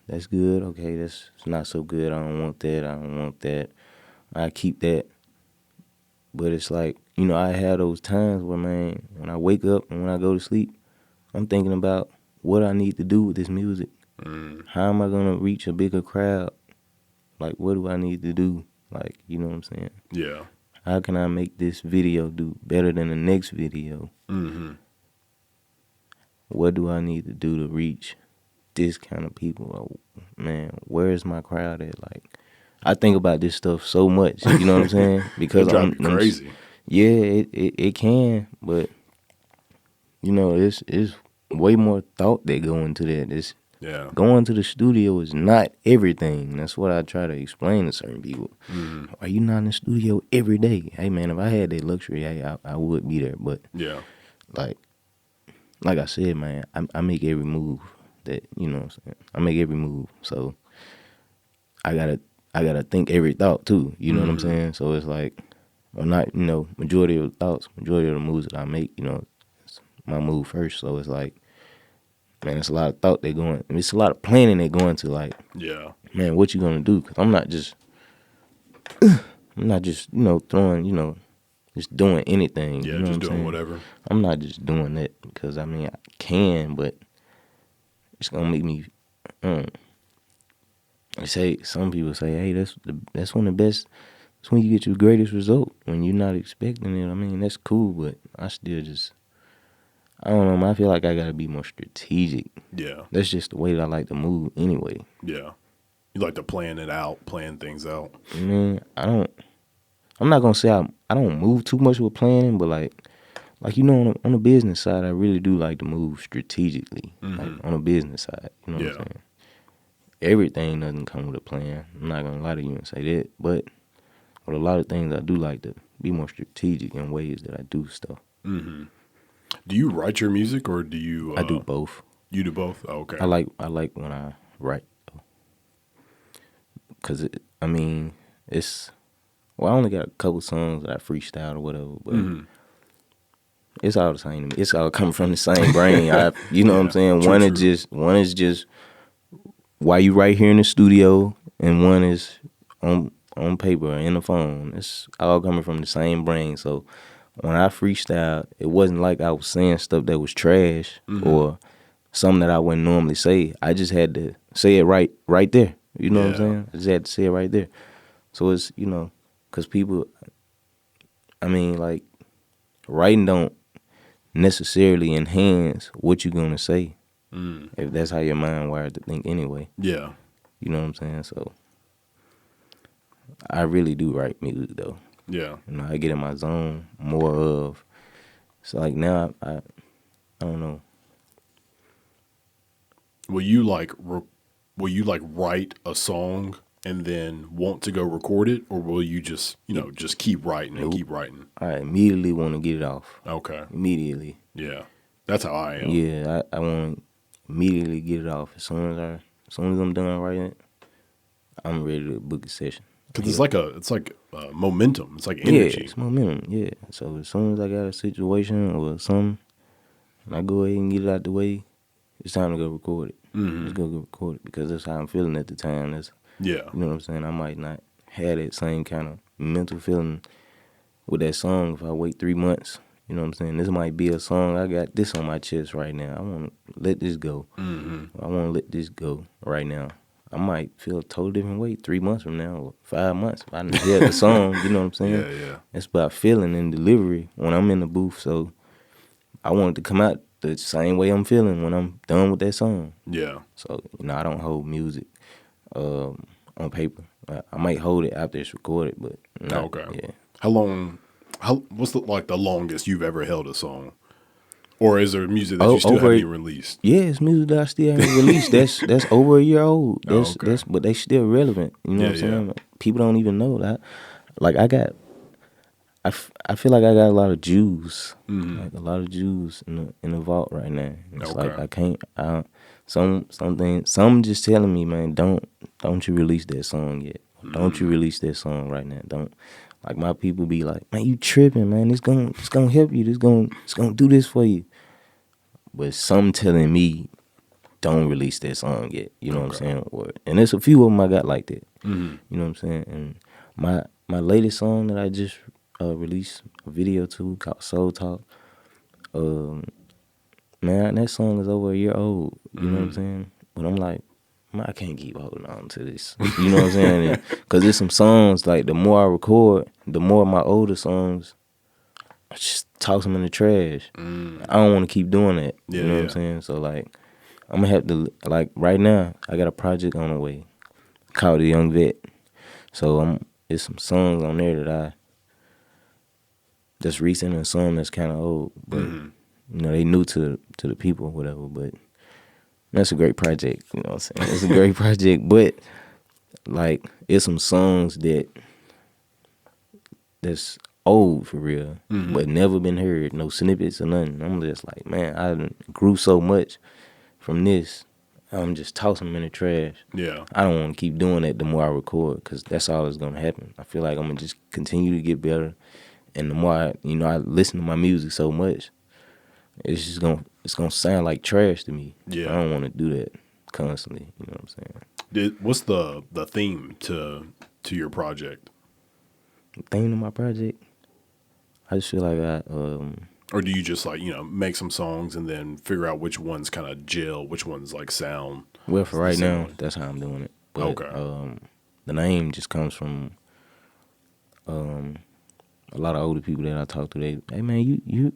That's good. Okay, that's not so good. I don't want that. I don't want that. I keep that. But it's like, I have those times where, man, when I wake up and when I go to sleep, I'm thinking about what I need to do with this music. How am I going to reach a bigger crowd? Like, what do I need to do? Like, you know what I'm saying? Yeah. How can I make this video do better than the next video? What do I need to do to reach this kind of people? Oh, man, where's my crowd at? Like, I think about this stuff so much, you know what I'm saying? Because it drives you crazy. Yeah, it can, but it's way more thought that go into that. Going to the studio is not everything. That's what I try to explain to certain people. Are you not in the studio every day? Hey, man, if I had that luxury, hey, I would be there. But Yeah. like I said, man, I make every move that, you know what I'm saying? I make every move. So I gotta think every thought too. You know what I'm saying? So it's like, I'm not, majority of the thoughts, majority of the moves that I make, it's my move first. So it's like, man, it's a lot of thought that going. It's a lot of planning that going to, like, Yeah. man, what you gonna do? Because I'm not just throwing, just doing anything. Yeah, you know just what I'm doing saying? whatever. I'm not just doing that because I can, but it's gonna make me. Some people say, hey, that's one of the best. That's when you get your greatest result, when you're not expecting it. I mean, that's cool, but I still just, I don't know, man, I feel like I gotta be more strategic. Yeah. That's just the way that I like to move anyway. Yeah. You like to plan things out. Man, I'm not gonna say I don't move too much with planning, but like on the business side, I really do like to move strategically. Like on the business side, you know what I'm saying? Everything doesn't come with a plan. I'm not gonna lie to you and say that, but with a lot of things, I do like to be more strategic in ways that I do stuff. Do you write your music, or do you? I do both. You do both? Oh, okay. I like when I write, because I only got a couple songs that I freestyle or whatever, but it's all the same to me. It's all coming from the same brain. You know what I'm saying? True, One is just while you right here in the studio, and one is on paper or in the phone. It's all coming from the same brain. So when I freestyle, it wasn't like I was saying stuff that was trash or something that I wouldn't normally say. I just had to say it right there. You know what I'm saying? I just had to say it right there. So it's, because people, like, writing don't necessarily enhance what you're going to say. If that's how your mind wired to think anyway. Yeah. You know what I'm saying? So I really do write music, though. Yeah. I get in my zone more of. So like now, I don't know. Will you write a song and then want to go record it, or will you just just keep writing and keep writing? I immediately want to get it off. Okay. Immediately. Yeah. That's how I am. Yeah, I want immediately get it off. As soon as I'm done writing it, I'm ready to book a session. Because it's like momentum. It's like Yeah, energy. it's momentum. Yeah. So as soon as I got a situation or something, and I go ahead and get it out the way, it's time to go record it. Let's go record it because that's how I'm feeling at the time. Yeah. You know what I'm saying? I might not have that same kind of mental feeling with that song if I wait 3 months. You know what I'm saying? This might be a song, I got this on my chest right now. I want to let this go. I want to let this go right now. I might feel a totally different way 3 months from now or 5 months. If I didn't hear the song, you know what I'm saying? Yeah. It's about feeling and delivery when I'm in the booth. So I want it to come out the same way I'm feeling when I'm done with that song. Yeah. So, I don't hold music on paper. I might hold it after it's recorded, but not, Okay. Yeah. What's the longest you've ever held a song? Or is there music that you still haven't even released? Yeah, it's music that I still haven't released. That's over a year old. But they still relevant. You know what I'm saying? Yeah. People don't even know that. Like I feel like I got a lot of Jews, like a lot of Jews in the vault right now. It's like I can't. Some just telling me, man, don't you release that song yet? Don't you release that song right now? Don't. Like my people be like, man, you tripping, man. It's gonna help you. It's gonna do this for you. But some telling me, don't release that song yet. You know what I'm saying? And there's a few of them I got like that. You know what I'm saying? And my latest song that I just released a video to called Soul Talk. Man, that song is over a year old. You know what I'm saying? But I'm like, man, I can't keep holding on to this. You know what I'm saying? Because there's some songs, like the more I record, the more my older songs, I just toss them in the trash. I don't want to keep doing that. You know what I'm saying? So, like, I'm going to have to, like, right now, I got a project on the way called The Young Vet. So, there's some songs on there that's recent and some that's kind of old. But, they new to the people or whatever. But that's a great project, you know what I'm saying? It's a great project, but, like, it's some songs that's old for real, but never been heard, no snippets or nothing. I'm just like, man, I grew so much from this. I'm just tossing them in the trash. Yeah. I don't want to keep doing that the more I record because that's all that's going to happen. I feel like I'm going to just continue to get better. And the more I listen to my music so much, it's gonna sound like trash to me. Yeah. I don't want to do that constantly. You know what I'm saying? What's the theme to your project? The theme to my project, I just feel like or do you just like make some songs and then figure out which ones kind of gel, which ones like sound? Well, for right now, that's how I'm doing it. But, the name just comes from a lot of older people that I talk to. Hey man, you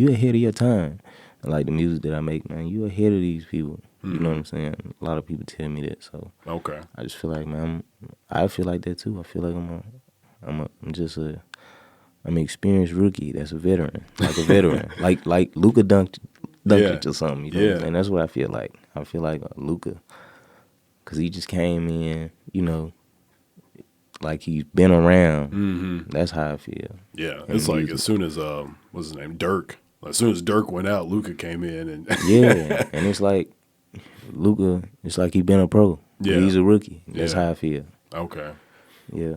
ahead of your time. And like the music that I make, man, you ahead of these people. You know what I'm saying? A lot of people tell me that. So I just feel like, man, I feel like that too. I feel like I'm an experienced rookie that's a veteran, like a veteran, like Luka Doncic or something. You know what I'm saying? That's what I feel like. I feel like Luka, because he just came in, like he's been around. That's how I feel. Yeah, it's like as soon as what's his name, Dirk. As soon as Dirk went out, Luka came in and and it's like Luka. It's like he been a pro. Yeah, he's a rookie. That's how I feel. Okay. Yeah.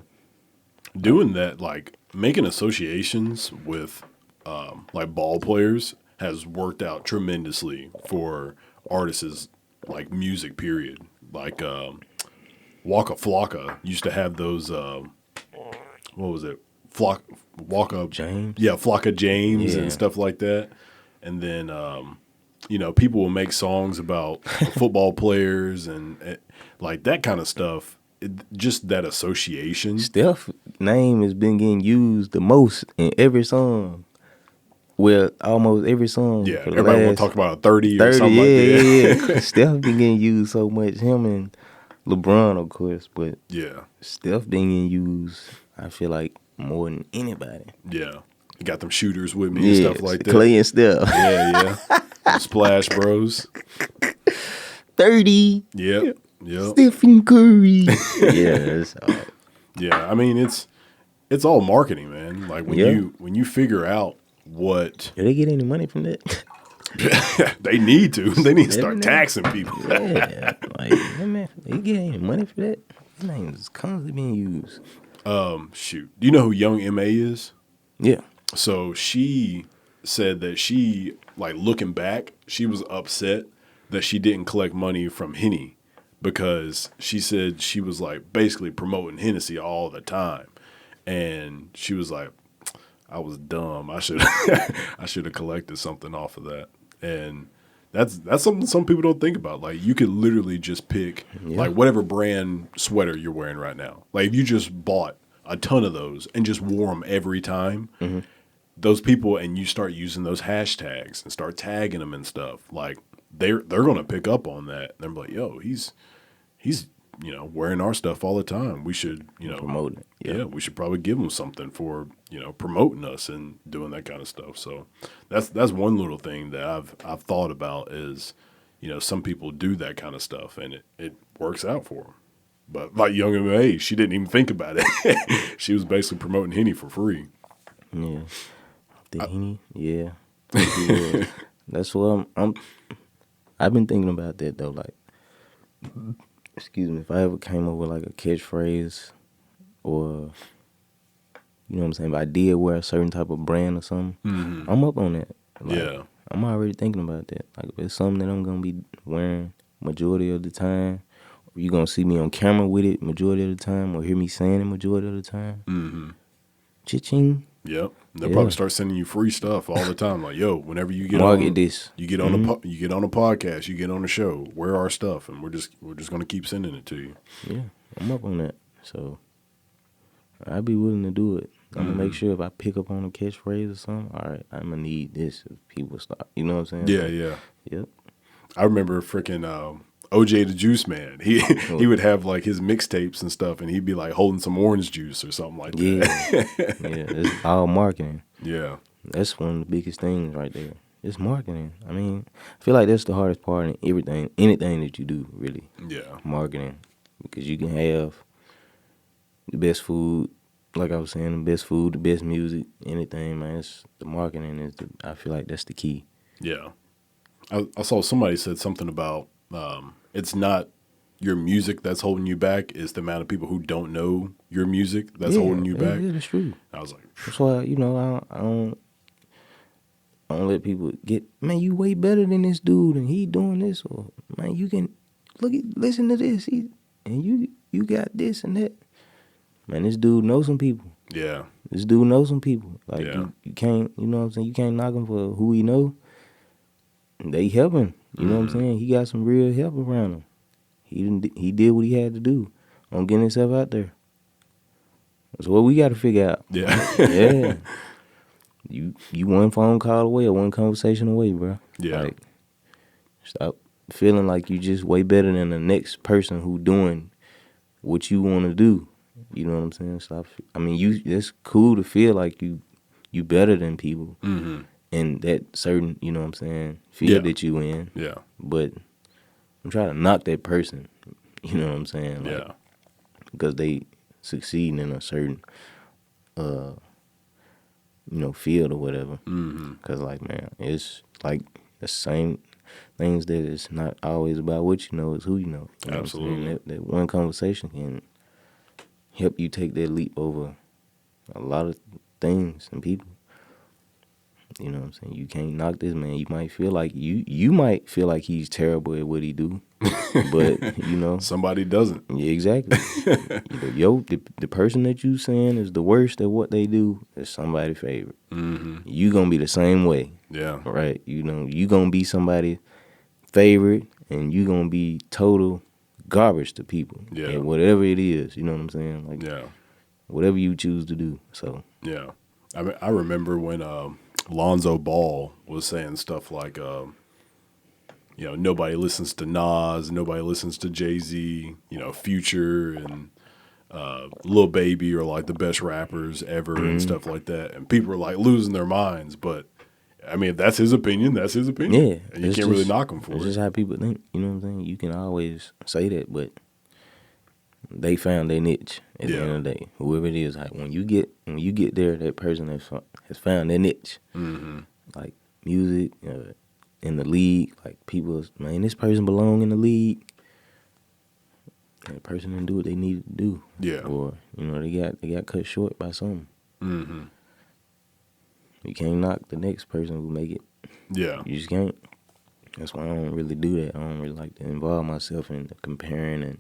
Doing that, like making associations with like ball players has worked out tremendously for artists like music, period. Like Waka Flocka used to have those what was it? Waka James? Yeah, Flocka James and stuff like that. And then people will make songs about football players and like that kind of stuff. Just that association. Steph's name has been getting used the most in every song. Well, almost every song. Yeah, everybody want to talk about a 30 or something like that. Yeah. Steph been getting used so much. Him and LeBron, of course, but Steph been getting used, I feel like, more than anybody. Yeah. You got them shooters with me and stuff like that. Clay and Steph. Yeah. Splash Bros. 30. Yep. Stephen Curry. That's hard. Yeah, I mean it's all marketing, man. Like when you figure out what do they get any money from that? They need to. They need to start taxing people. Yeah, like, hey, man, they get any money for that? His name is constantly being used. Shoot. Do you know who Young M.A. is? Yeah. So she said that she, like, looking back, she was upset that she didn't collect money from Henny because she said she was, like, basically promoting Hennessy all the time. And she was like, I was dumb. I should I should have collected something off of that. And that's something some people don't think about. Like, you could literally just pick like whatever brand sweater you're wearing right now. Like, if you just bought a ton of those and just wore them every time, those people, and you start using those hashtags and start tagging them and stuff, like they're gonna pick up on that. They're like, yo, he's wearing our stuff all the time. We should Promote it. Yeah, we should probably give him something for promoting us and doing that kind of stuff. So that's one little thing that I've thought about is some people do that kind of stuff and it works out for them. But like Young M.A., she didn't even think about it. She was basically promoting Henny for free. Yeah, the Henny. Yeah, yeah. That's what I've been thinking about that though. Like, excuse me, if I ever came up with like a catchphrase or, you know what I'm saying, if I did wear a certain type of brand or something, I'm up on that. Like, Yeah. I'm already thinking about that. Like, if it's something that I'm going to be wearing majority of the time, or you're going to see me on camera with it majority of the time, or hear me saying it majority of the time, cha-ching. Yep. They'll probably start sending you free stuff all the time. Like, yo, whenever you get Market on this. you get on you get on a podcast, you get on a show, wear our stuff, and we're just gonna keep sending it to you. Yeah, I'm up on that. So I'd be willing to do it. I'm gonna make sure if I pick up on a catchphrase or something, all right, I'm gonna need this if people start. You know what I'm saying? Yeah, like, yeah. Yep. I remember freaking OJ the Juice Man. He would have like his mixtapes and stuff, and he'd be like holding some orange juice or something like that. Yeah, yeah. It's all marketing. Yeah. That's one of the biggest things right there. It's marketing. I mean, I feel like that's the hardest part in anything that you do, really. Yeah. Marketing. Because you can have the best food, like I was saying, the best food, the best music, anything, man. It's the marketing I feel like that's the key. Yeah. I saw somebody said something about it's not your music that's holding you back, it's the amount of people who don't know your music that's holding you back. Yeah, that's true. I was like, that's why, I don't let people get, man, you way better than this dude and he doing this, or man, you can listen to this, and you got this and that. Man, this dude knows some people. yeah. This dude knows some people. Like, Yeah. you can't, you know what I'm saying, you can't knock him for who he know. They helping. You know what I'm saying? He got some real help around him. He did what he had to do on getting himself out there. That's what we got to figure out. Yeah. Yeah. You one phone call away or one conversation away, bro. Yeah. Like, stop feeling like you just way better than the next person who doing what you want to do. You know what I'm saying? Stop. I mean, it's cool to feel like you better than people. In that certain, you know what I'm saying, field that you in. Yeah. But I'm trying to knock that person, you know what I'm saying? Like, Yeah. because they succeed in a certain, field or whatever. Because, like, man, it's like the same things that it's not always about what you know, it's who you know. You know Absolutely. that one conversation can help you take that leap over a lot of things and people. You know what I'm saying? You can't knock this man. You might feel like you might feel like he's terrible at what he do, but somebody doesn't. Yeah, exactly. The person that you saying is the worst at what they do is somebody's favorite. You gonna be the same way. Yeah. Right. You gonna be somebody's favorite, and you gonna be total garbage to people. Yeah. And whatever it is, you know what I'm saying? Like, Yeah. whatever you choose to do. So Yeah. I remember when Lonzo Ball was saying stuff like, nobody listens to Nas, nobody listens to Jay-Z, Future and Lil Baby are like the best rappers ever and stuff like that. And people are like losing their minds. But, I mean, if that's his opinion, that's his opinion. yeah, And you can't really knock him for it's it. just how people think. You know what I'm saying? You can always say that, but they found their niche at the end of the day. Whoever it is, like when you get there, that person has found their niche. Like music, in the league, like people, man, this person belong in the league. That person didn't do what they needed to do. Yeah. Or, they got cut short by something. Mm-hmm. You can't knock the next person who make it. Yeah. You just can't. That's why I don't really do that. I don't really like to involve myself in the comparing and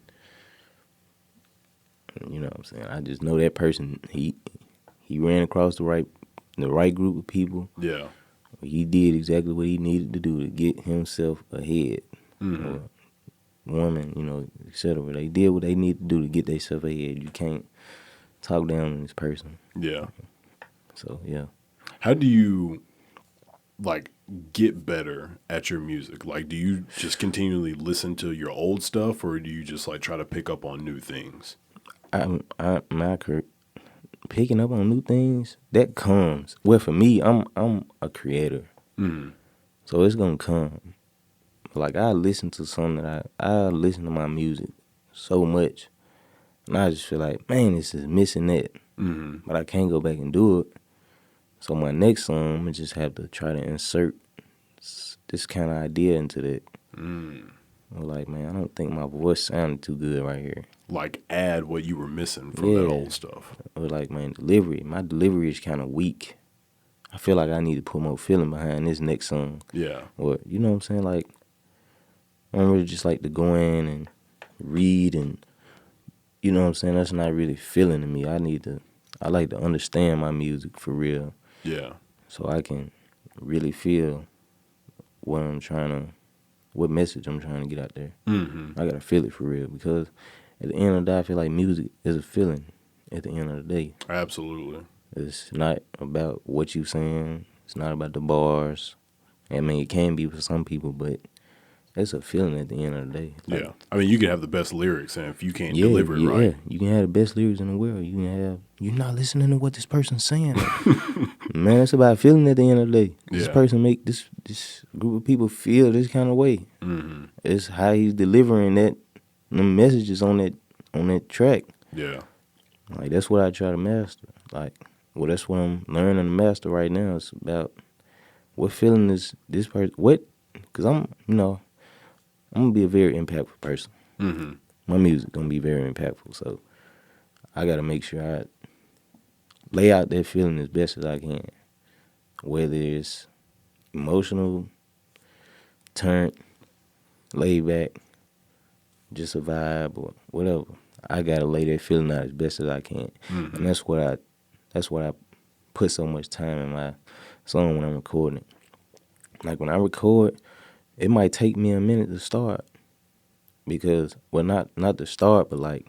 you know what I'm saying. I just know that person. He ran across the right group of people. Yeah. He did exactly what he needed to do to get himself ahead. Mm-hmm. Or woman, etc. They did what they needed to do to get themselves ahead. You can't talk down on this person. Yeah. So yeah. How do you like get better at your music? Like, do you just continually listen to your old stuff, or do you just like try to pick up on new things? Picking up on new things, that comes. Well, for me, I'm a creator, so it's gonna come. Like I listen to something that I listen to my music so much, and I just feel like, man, this is missing that, but I can't go back and do it. So my next song, I'm gonna just have to try to insert this kind of idea into that. I'm like, man, I don't think my voice sounded too good right here. Like add what you were missing from that old stuff. Or like, man, my delivery is kind of weak. I feel like I need to put more feeling behind this next song. Yeah. Or, you know what I'm saying? Like, I don't really just like to go in and read and, you know what I'm saying? That's not really feeling to me. I like to understand my music for real. Yeah. So I can really feel what message I'm trying to get out there. I gotta feel it for real, because at the end of the day, I feel like music is a feeling at the end of the day. Absolutely. It's not about what you saying. It's not about the bars. I mean, it can be for some people, but it's a feeling at the end of the day. Like, yeah. I mean, you can have the best lyrics, and if you can't deliver it right. Yeah, you can have the best lyrics in the world. You're not listening to what this person's saying. Man, it's about feeling at the end of the day. This person make this group of people feel this kind of way. It's how he's delivering the messages on that track. Yeah. Like, that's what I try to master. Like, well, that's what I'm learning to master right now. It's about what feeling is this person, because I'm going to be a very impactful person. My music going to be very impactful, so I got to make sure I lay out that feeling as best as I can, whether it's emotional, turnt, laid back, just a vibe, or whatever. I got to lay that feeling out as best as I can, and that's what I put so much time in my song when I'm recording it. Like, when I record, it might take me a minute to start, because, well, not to start, but like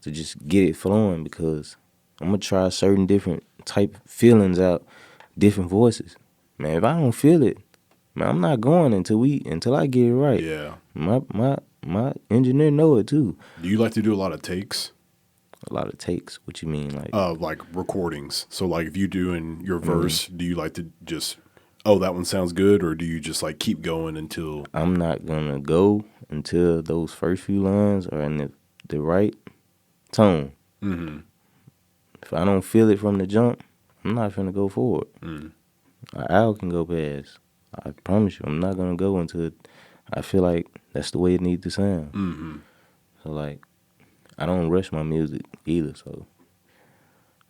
to just get it flowing, because I'm gonna try certain different type feelings out, different voices. Man, if I don't feel it, man, I'm not going until I get it right. Yeah. My engineer know it too. Do you like to do a lot of takes? A lot of takes. What you mean, like? Like recordings. So, like, if you doing your verse, do you like to just, oh, that one sounds good, or do you just like keep going until? I'm not gonna go until those first few lines are in the right tone. If I don't feel it from the jump, I'm not finna go forward. An hour can go past. I promise you, I'm not gonna go until I feel like that's the way it needs to sound. So, like, I don't rush my music either. So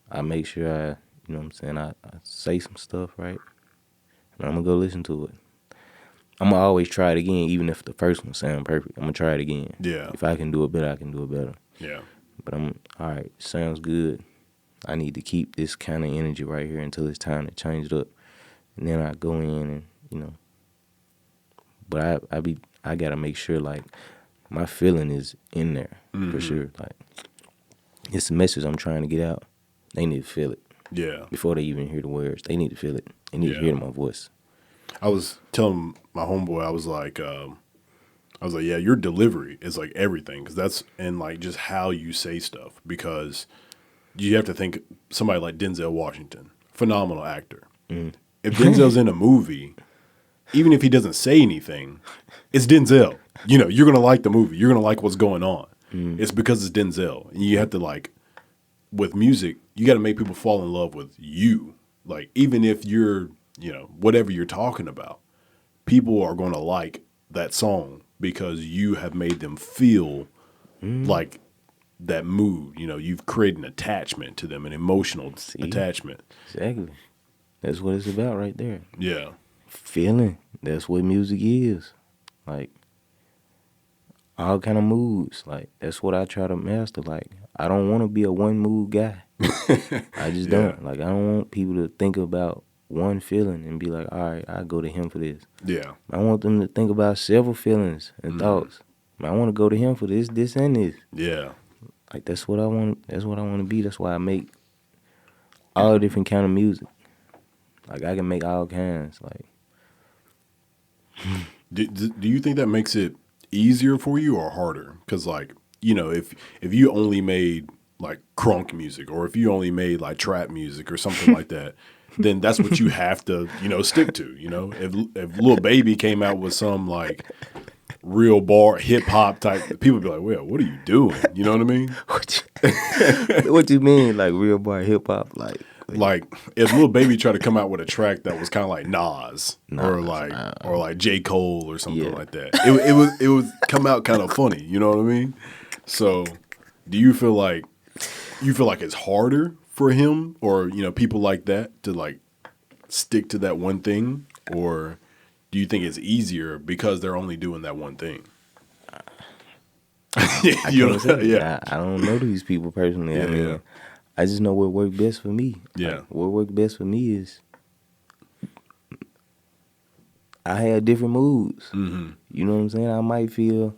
I make sure I say some stuff right, and I'm gonna go listen to it. I'm gonna always try it again, even if the first one sound perfect. I'm gonna try it again. Yeah. If I can do it better, I can do it better. Yeah. But I'm all right. Sounds good. I need to keep this kind of energy right here until it's time to change it up, and then I go in and But I gotta make sure, like, my feeling is in there for sure. Like, it's the message I'm trying to get out. They need to feel it. Yeah. Before they even hear the words, they need to feel it. They need to hear my voice. I was telling my homeboy, I was like, yeah, your delivery is like everything, because that's, and like just how you say stuff, because you have to think somebody like Denzel Washington, phenomenal actor. If Denzel's in a movie, even if he doesn't say anything, it's Denzel. You're going to like the movie. You're going to like what's going on. It's because it's Denzel. And you have to, like, with music, you got to make people fall in love with you. Like, even if you're, whatever you're talking about, people are going to like that song because you have made them feel like that mood. You know, you've created an attachment to them, an emotional attachment. Exactly. That's what it's about right there. Yeah. Feeling. That's what music is. Like, all kind of moods. Like, that's what I try to master. Like, I don't want to be a one mood guy. I just don't. Like, I don't want people to think about one feeling and be like, all right, I go to him for this. Yeah. I want them to think about several feelings and thoughts. I want to go to him for this, and this. Yeah. Like, that's what I want. That's what I want to be. That's why I make all different kind of music. Like, I can make all kinds. Like, do you think that makes it easier for you or harder? Because, like, you know, if you only made like crunk music, or if you only made like trap music or something like that, then that's what you have to, you know, stick to. You know, if Lil Baby came out with some like real bar hip hop type, people would be like, well, what are you doing? You know what I mean? what you mean, like real bar hip hop? Like if Lil Baby tried to come out with a track that was kind of like Nas or like J. Cole or something like that, it would come out kind of funny. You know what I mean? So, do you feel like it's harder for him, or you know, people like that to like stick to that one thing, or do you think it's easier because they're only doing that one thing? I don't know these people personally. I mean, I just know what worked best for me. Yeah. Like, what worked best for me is I had different moods. Mm-hmm. You know what I'm saying? I might feel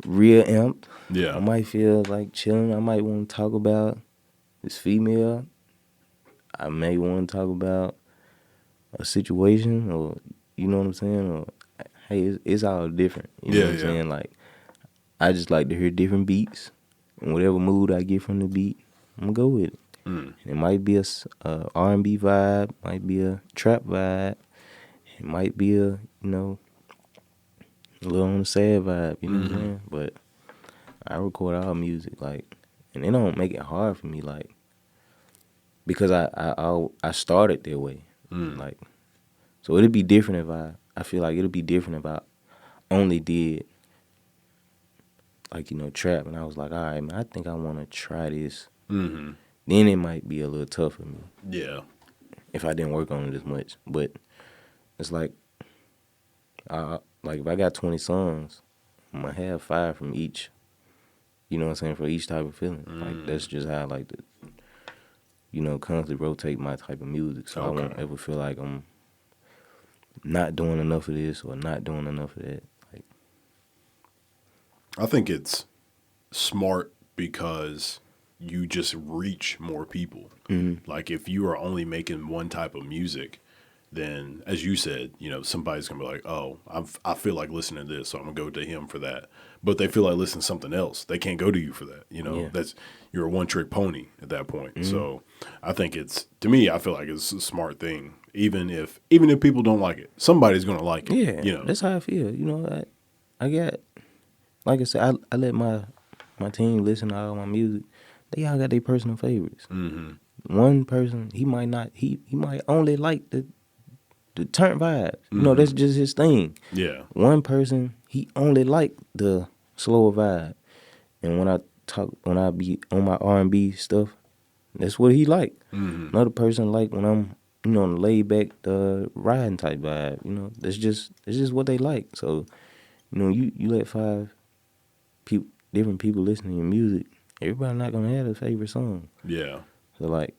real amped. Yeah. I might feel like chilling. I might want to talk about this female. I may want to talk about a situation, or you know what I'm saying? Or hey, it's all different. You know what I'm saying? Like, I just like to hear different beats, and whatever mood I get from the beat, I'm gonna go with it. It might be a R&B vibe, might be a trap vibe, it might be a, you know, a little on the sad vibe. You know what I'm saying? But I record all music, like, and it don't make it hard for me, like, because I started that way, like, so it'd be different if I feel like it'd be different if I only did, like, you know, trap, and I was like, all right, man, I think I want to try this. Then it might be a little tough for me. Yeah. If I didn't work on it as much, but it's like if I got 20 songs, I'm gonna have 5 from each. You know what I'm saying? For each type of feeling. Like, that's just how I like to, you know, constantly rotate my type of music. So I won't ever feel like I'm not doing enough of this or not doing enough of that. Like, I think it's smart because you just reach more people. Like, if you are only making one type of music, then, as you said, you know, somebody's gonna be like, oh, I feel like listening to this, so I'm gonna go to him for that. But they feel like listening to something else, they can't go to you for that. You know, you're a one-trick pony at that point. So I think to me, I feel like it's a smart thing. Even if people don't like it, somebody's gonna like it. yeah, you know, that's how I feel. You know, I got, like I said, I let my team listen to all my music. They all got their personal favorites. One person, he might only like the turn vibes. You know, that's just his thing. Yeah. One person, he only like the slower vibe. And when I be on my R&B stuff, that's what he like. Another person like when I'm, you know, on the laid back, riding type vibe. You know, that's just what they like. So, you know, you let 5 different people listen to your music, everybody not gonna have a favorite song. Yeah. So, like,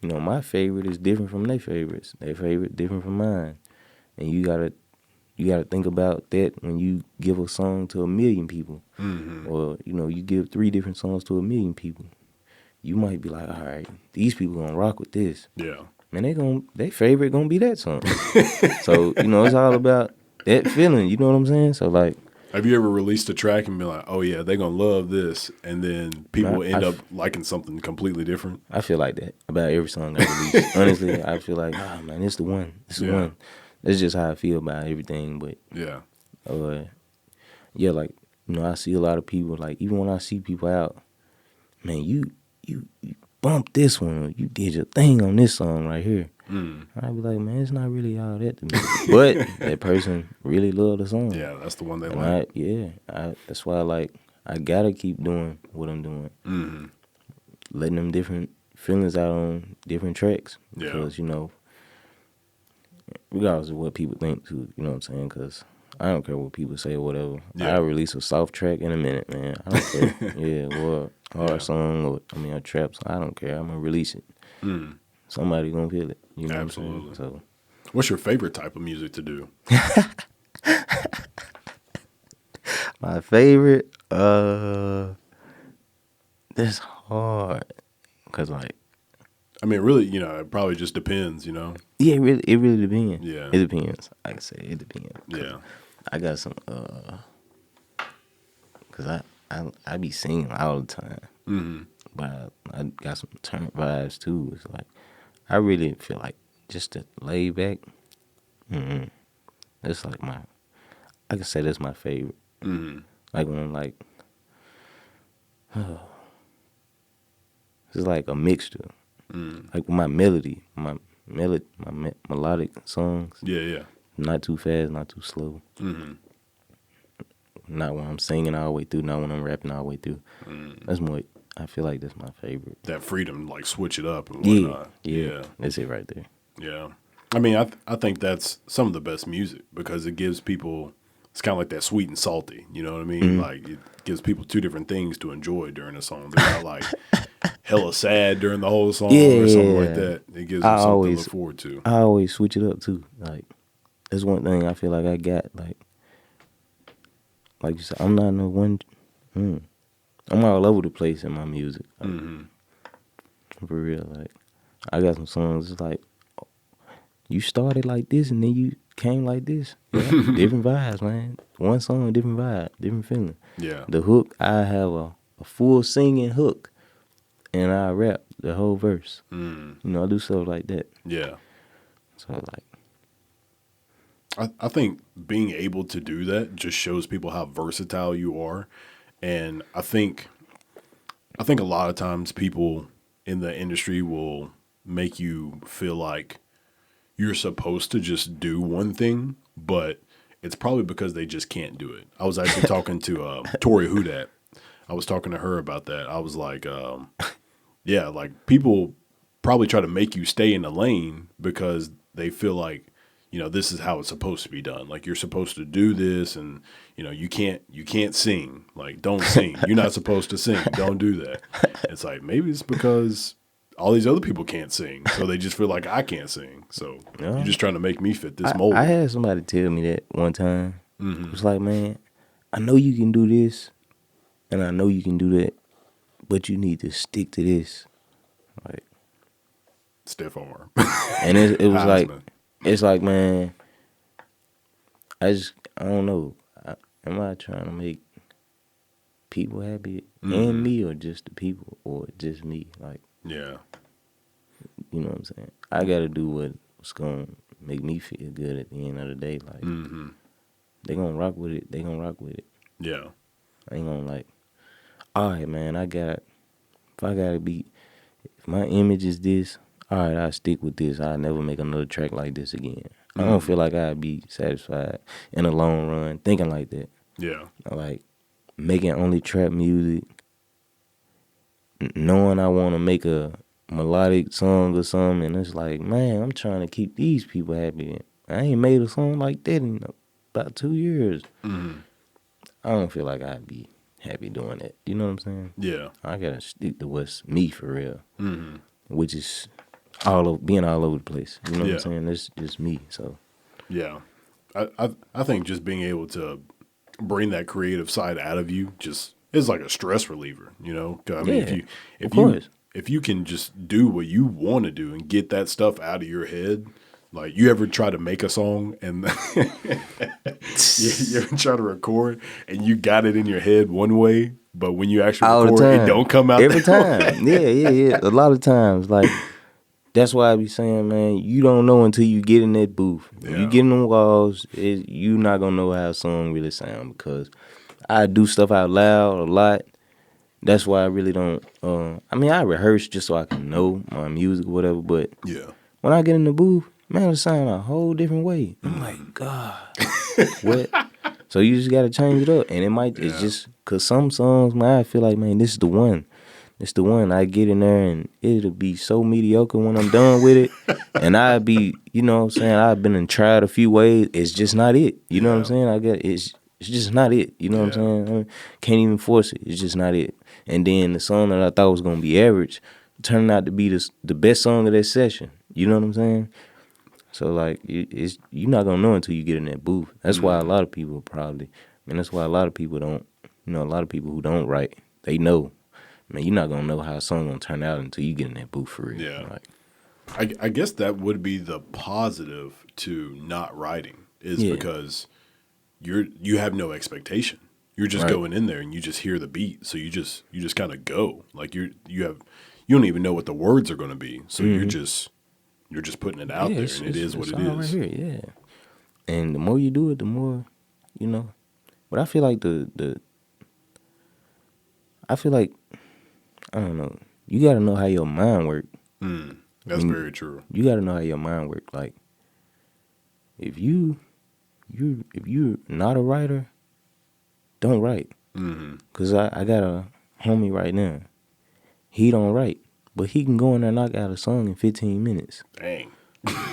you know, my favorite is different from their favorites. Their favorite different from mine. And you gotta think about that when you give a song to 1 million people. Or, you know, you give 3 different songs to 1 million people. You might be like, all right, these people gonna rock with this. Yeah. Man, their favorite gonna be that song. So, you know, it's all about that feeling, you know what I'm saying? So, like, have you ever released a track and been like, oh yeah, they're gonna love this, and then people end up liking something completely different? I feel like that about every song I release. Honestly, I feel like, oh man, it's the one. It's the one. That's just how I feel about everything. But like, you know, I see a lot of people, like, even when I see people out, man, you bumped this one, or you did your thing on this song right here. I'd be like, man, it's not really all that to me. But that person really loved the song. Yeah, that's the one they And like. that's why I gotta keep doing what I'm doing. Letting them different feelings out on different tracks. Because, regardless of what people think too, you know what I'm saying? Because I don't care what people say or whatever. Yeah. I'll release a soft track in a minute, man. I don't care. Or a hard song or, a trap song. I don't care. I'm going to release it. Somebody going to feel it. You know Absolutely. what I'm saying? So, what's your favorite type of music to do? my favorite, that's hard. Because, I mean, really, it probably just depends, Yeah, it really depends. Yeah. It depends. I can say it depends. Yeah. I got some, because I be singing all the time. But I got some turn vibes too. It's like, I really feel like just to lay back, that's like I can say that's my favorite. Like when I'm like, it's like a mixture. Like my melody, my melodic songs. Yeah. Not too fast, not too slow. Not when I'm singing all the way through, not when I'm rapping all the way through. That's more, I feel like that's my favorite. That freedom, like switch it up and whatnot. Yeah. That's it right there. Yeah. I mean, I think that's some of the best music because it gives people, it's kind of like that sweet and salty. You know what I mean? Like it gives people two different things to enjoy during a song. They're not like hella sad during the whole song or something like that. It gives them something to look forward to. I always switch it up too. Like, that's one thing I feel like I got. Like you said, I'm not no one. I'm all over the place in my music. For real. Like, I got some songs. It's like, you started like this and then you came like this. Yeah, different vibes, man. One song, different vibe, different feeling. Yeah. The hook, I have a full singing hook, and I rap the whole verse. I do stuff like that. Yeah. So I think being able to do that just shows people how versatile you are, and I think a lot of times people in the industry will make you feel like you're supposed to just do one thing, but it's probably because they just can't do it. I was actually talking to Tori Hudat. I was talking to her about that. I was like, yeah, like people probably try to make you stay in the lane because they feel like, this is how it's supposed to be done. Like you're supposed to do this and, you can't sing. Like, don't sing. You're not supposed to sing. Don't do that. It's like, maybe it's because all these other people can't sing. So they just feel like I can't sing. So you're just trying to make me fit this mold. I had somebody tell me that one time. It was like, man, I know you can do this and I know you can do that, but you need to stick to this. Like, stiff arm. And it was like, it's like, man, I don't know. Am I trying to make people happy and me, or just the people, or just me? Like, yeah. You know what I'm saying? I got to do what's going to make me feel good at the end of the day. Like, they going to rock with it. They going to rock with it. Yeah. I ain't going to like, all right, man, if my image is this, all right, I'll stick with this. I'll never make another track like this again. I don't feel like I'd be satisfied in the long run thinking like that. Yeah. Like, making only trap music, knowing I want to make a melodic song or something, and it's like, man, I'm trying to keep these people happy. I ain't made a song like that in about 2 years. I don't feel like I'd be happy doing that. You know what I'm saying? Yeah. I gotta stick to what's me for real, which is being all over the place. You know what I'm saying? That's just me. So yeah, I think just being able to bring that creative side out of you just is like a stress reliever. I mean, if you can just do what you want to do and get that stuff out of your head. Like, you ever try to make a song and you ever try to record and you got it in your head one way, but when you actually record, it don't come out every that time. way. Yeah. A lot of times, like, that's why I be saying, man, you don't know until you get in that booth. When you get in them walls, you not gonna know how a song really sound, because I do stuff out loud a lot. That's why I really don't. I mean, I rehearse just so I can know my music or whatever, but yeah. when I get in the booth, man, it sound a whole different way. I'm like, God, what? So you just gotta change it up, and it might. It's just cause some songs, man, I feel like, man, this is the one. It's the one. I get in there and it'll be so mediocre when I'm done with it. And I'd be, you know what I'm saying, I've been and tried a few ways. It's just not it. You know what I'm saying? It's just not it. You know what I'm saying? I mean, can't even force it. It's just not it. And then the song that I thought was gonna be average turned out to be the best song of that session. You know what I'm saying? So like you're not gonna know until you get in that booth. That's why a lot of people that's why a lot of people don't, a lot of people who don't write, they know. Man, you're not gonna know how a song gonna turn out until you get in that booth for real. Yeah. Like, I guess that would be the positive to not writing is because you have no expectation. You're just going in there and you just hear the beat, so you just kind of go. Like you don't even know what the words are going to be, so you're just putting it out there, and it is what it is. Right here, yeah. And the more you do it, the more, But I feel like I don't know. You got to know how your mind works. That's very true. You got to know how your mind works. Like, if you're not a writer, don't write. Cause I got a homie right now. He don't write, but he can go in there and knock out a song in 15 minutes. Dang.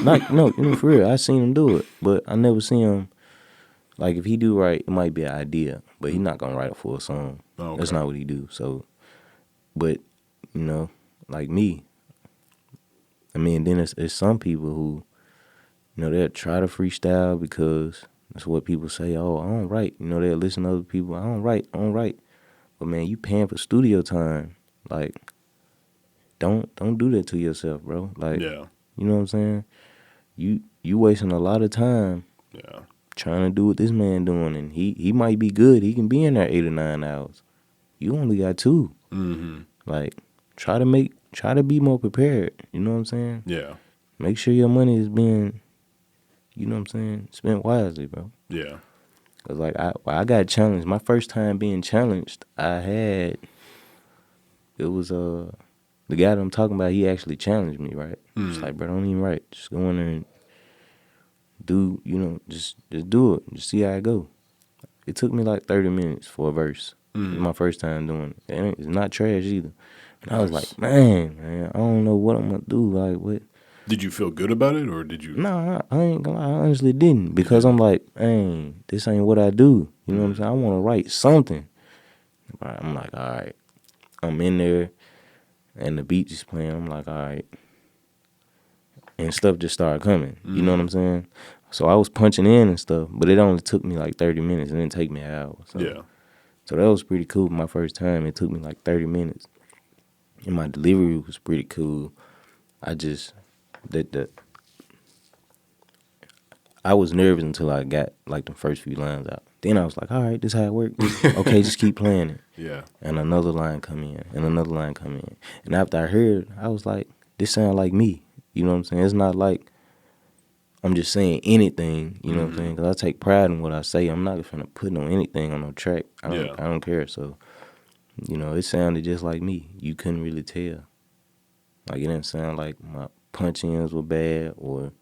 No, for real. I seen him do it, but I never seen him. Like, if he do write, it might be an idea, but he not gonna write a full song. Okay. That's not what he do. So. But, like me, I mean, then it's some people who, they'll try to freestyle because that's what people say. Oh, I don't write. They'll listen to other people. I don't write. But, man, you paying for studio time. Like, don't do that to yourself, bro. Like, you know what I'm saying? You wasting a lot of time trying to do what this man doing. And he might be good. He can be in there 8 or 9 hours. You only got 2. Like, try to be more prepared. You know what I'm saying? Yeah. Make sure your money is being, spent wisely, bro. Yeah. Cause like I got challenged. My first time being challenged, it was the guy that I'm talking about. He actually challenged me, right? It's like, bro, don't even write. Just go in there and do, just do it. Just see how it go. It took me like 30 minutes for a verse. It was my first time doing it. And it's not trash either. And I was like, man, I don't know what I'm going to do. Like, what? Did you feel good about it, or did you? No, I ain't gonna lie. I honestly didn't. Because I'm like, man, this ain't what I do. You know what I'm saying? I want to write something. I'm like, all right. I'm in there, and the beat is playing. I'm like, all right. And stuff just started coming. You know what I'm saying? So I was punching in and stuff, but it only took me like 30 minutes. It didn't take me an hour. So. So that was pretty cool. My first time, it took me like 30 minutes. And my delivery was pretty cool. I was nervous until I got like the first few lines out. Then I was like, all right, this is how it works. Okay, just keep playing it. Yeah. And another line come in, and another line come in. And after I heard, I was like, this sound like me. You know what I'm saying? It's not like I'm just saying anything, you know what I'm saying? Because I take pride in what I say. I'm not going to put anything on no track. I don't care. So, it sounded just like me. You couldn't really tell. Like, it didn't sound like my punch-ins were bad or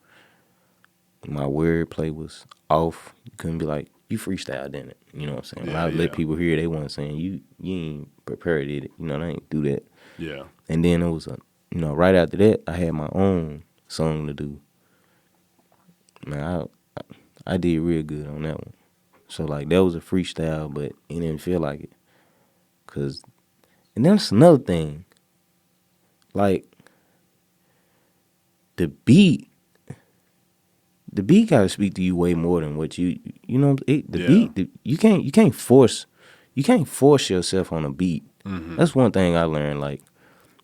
my wordplay was off. You couldn't be like, you freestyled in it. You know what I'm saying? When I let people hear, they weren't saying, you ain't prepared it. They ain't do that. Yeah. And then it was, right after that, I had my own song to do. Man, I did real good on that one. So, like, that was a freestyle, but it didn't feel like it. And that's another thing. Like, the beat gotta speak to you way more than what you beat. You can't force yourself on a beat. That's one thing I learned. Like,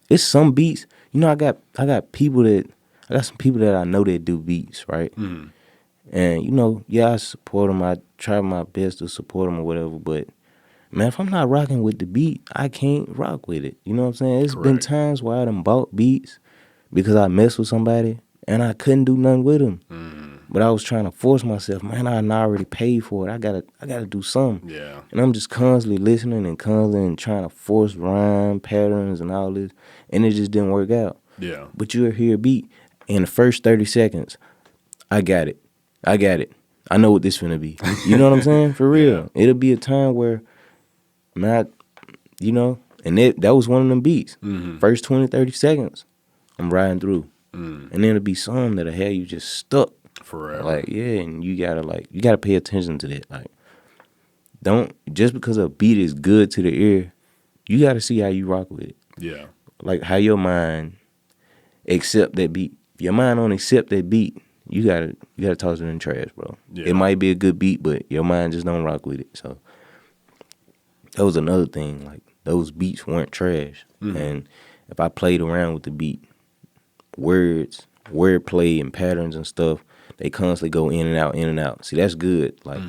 it's some beats. I got some people that I know that do beats, right? And I support them. I try my best to support them or whatever. But man, if I'm not rocking with the beat, I can't rock with it. You know what I'm saying? It's been times where I done bought beats because I messed with somebody and I couldn't do nothing with them. But I was trying to force myself. Man, I already paid for it. I gotta do something. Yeah. And I'm just constantly listening and trying to force rhyme patterns and all this, and it just didn't work out. Yeah. But you'll hear a beat. in the first 30 seconds, I got it. I know what this finna be. You know what I'm saying? For real. Yeah. It'll be a time where I'm not, and that was one of them beats. First 20, 30 seconds, I'm riding through. And then it'll be some that'll have you just stuck. Forever. Like, yeah, and you gotta pay attention to that. Like, don't, just because a beat is good to the ear, you gotta see how you rock with it. Yeah. Like, how your mind accept that beat. If your mind don't accept that beat, you gotta toss it in the trash, bro. Yeah. It might be a good beat, but your mind just don't rock with it. So that was another thing. Like, those beats weren't trash. And if I played around with the beat, words, wordplay, and patterns and stuff, they constantly go in and out, in and out. See, that's good. Like,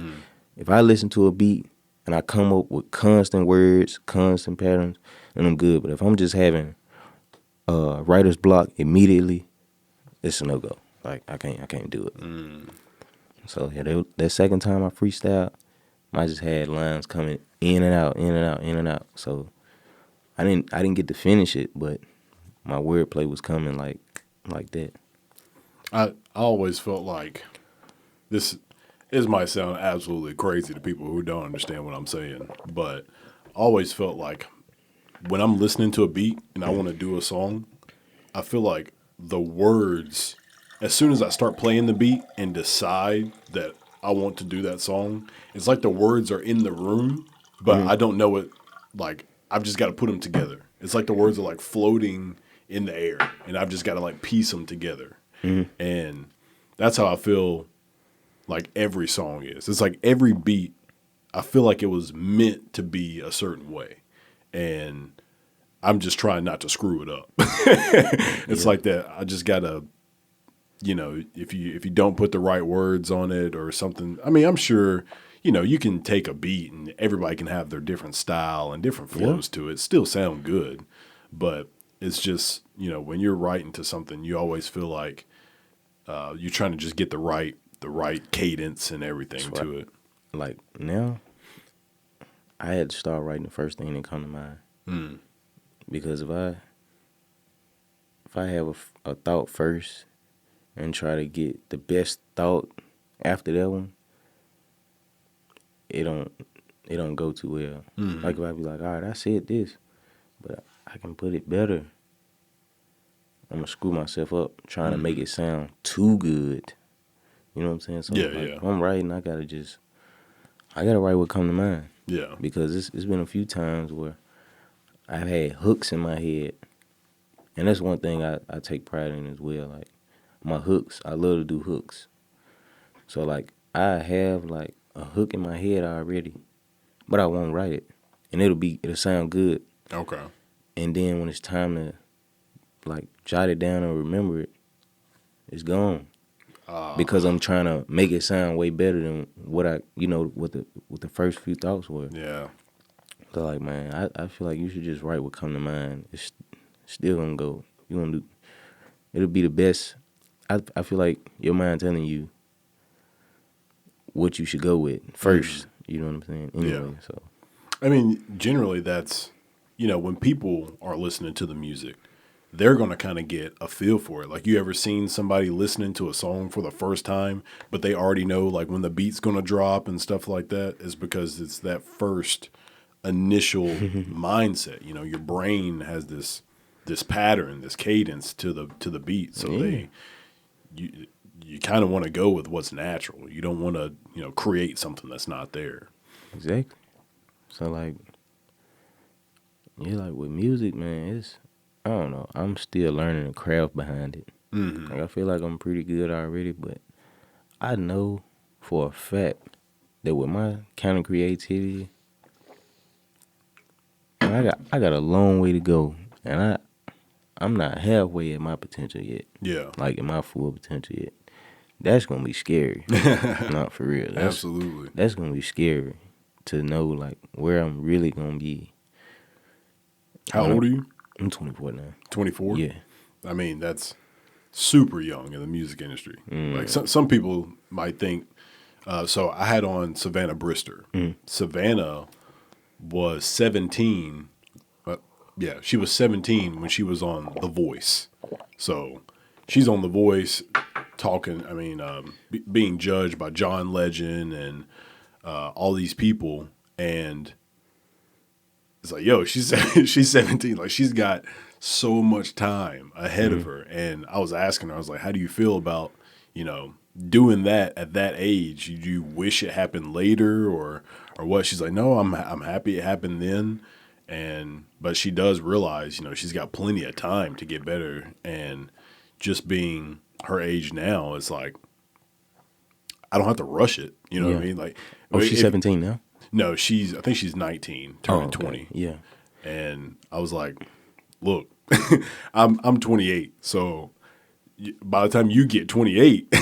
if I listen to a beat and I come up with constant words, constant patterns, then I'm good. But if I'm just having writer's block immediately, it's a no-go. Like, I can't do it. So yeah, that second time I freestyled, I just had lines coming in and out, in and out, in and out. So I didn't get to finish it, but my wordplay was coming like that. I always felt like this might sound absolutely crazy to people who don't understand what I'm saying, but I always felt like when I'm listening to a beat and I want to do a song, I feel like the words, as soon as I start playing the beat and decide that I want to do that song, it's like the words are in the room, but I don't know it. Like, I've just got to put them together. It's like the words are like floating in the air, and I've just got to like piece them together. And that's how I feel like every song is. It's like every beat, I feel like it was meant to be a certain way. And I'm just trying not to screw it up. It's like that. I just got to, if you don't put the right words on it or something, I mean, I'm sure, you can take a beat and everybody can have their different style and different flows to it, still sound good. But it's just, when you're writing to something, you always feel like you're trying to just get the right cadence and everything to it. Like, now, I had to start writing the first thing that come to mind. Because if I have a thought first and try to get the best thought after that one, it don't go too well. Like, if I be like, all right, I said this, but I can put it better, I'm gonna screw myself up trying to make it sound too good. You know what I'm saying? So if I'm writing, I gotta write what come to mind. Yeah. Because it's been a few times where I've had hooks in my head, and that's one thing I take pride in as well. Like, my hooks, I love to do hooks. So, like, I have like a hook in my head already, but I won't write it, and it'll sound good. Okay. And then when it's time to like jot it down or remember it, it's gone. Because I'm trying to make it sound way better than what what the first few thoughts were. Yeah. So, like, man, I feel like you should just write what come to mind. It's still gonna go. You gonna do. It'll be the best. I feel like your mind telling you what you should go with first. You know what I'm saying? Anyway, so. I mean, generally that's, when people are listening to the music, they're going to kind of get a feel for it. Like, you ever seen somebody listening to a song for the first time, but they already know, like, when the beat's going to drop and stuff like that? Is because it's that first initial mindset. Your brain has this pattern, this cadence to the beat. So you kind of want to go with what's natural. You don't want to, create something that's not there. Exactly. So, like, like with music, man, I don't know. I'm still learning the craft behind it. Like, I feel like I'm pretty good already, but I know for a fact that with my kind of creativity, I got a long way to go, and I'm not halfway at my potential yet. Yeah. Like, at my full potential yet. That's gonna be scary. Not for real. Absolutely. That's gonna be scary to know, like, where I'm really gonna be. How old are you? I'm 24 now. 24? Yeah. I mean, that's super young in the music industry. Like, some people might think, so I had on Savannah Brister. Savannah was 17. She was 17 when she was on The Voice. So she's on The Voice talking. I mean, being judged by John Legend and all these people, and it's like, yo, she's 17. Like, she's got so much time ahead of her. And I was asking her, I was like, how do you feel about, doing that at that age? Do you wish it happened later or what? She's like, no, I'm happy it happened then. But she does realize, she's got plenty of time to get better. And just being her age now, it's like, I don't have to rush it. You know what I mean? Like, she's 17 now? No, I think she's 19, turning 20. Yeah. And I was like, look, I'm 28. So by the time you get 28,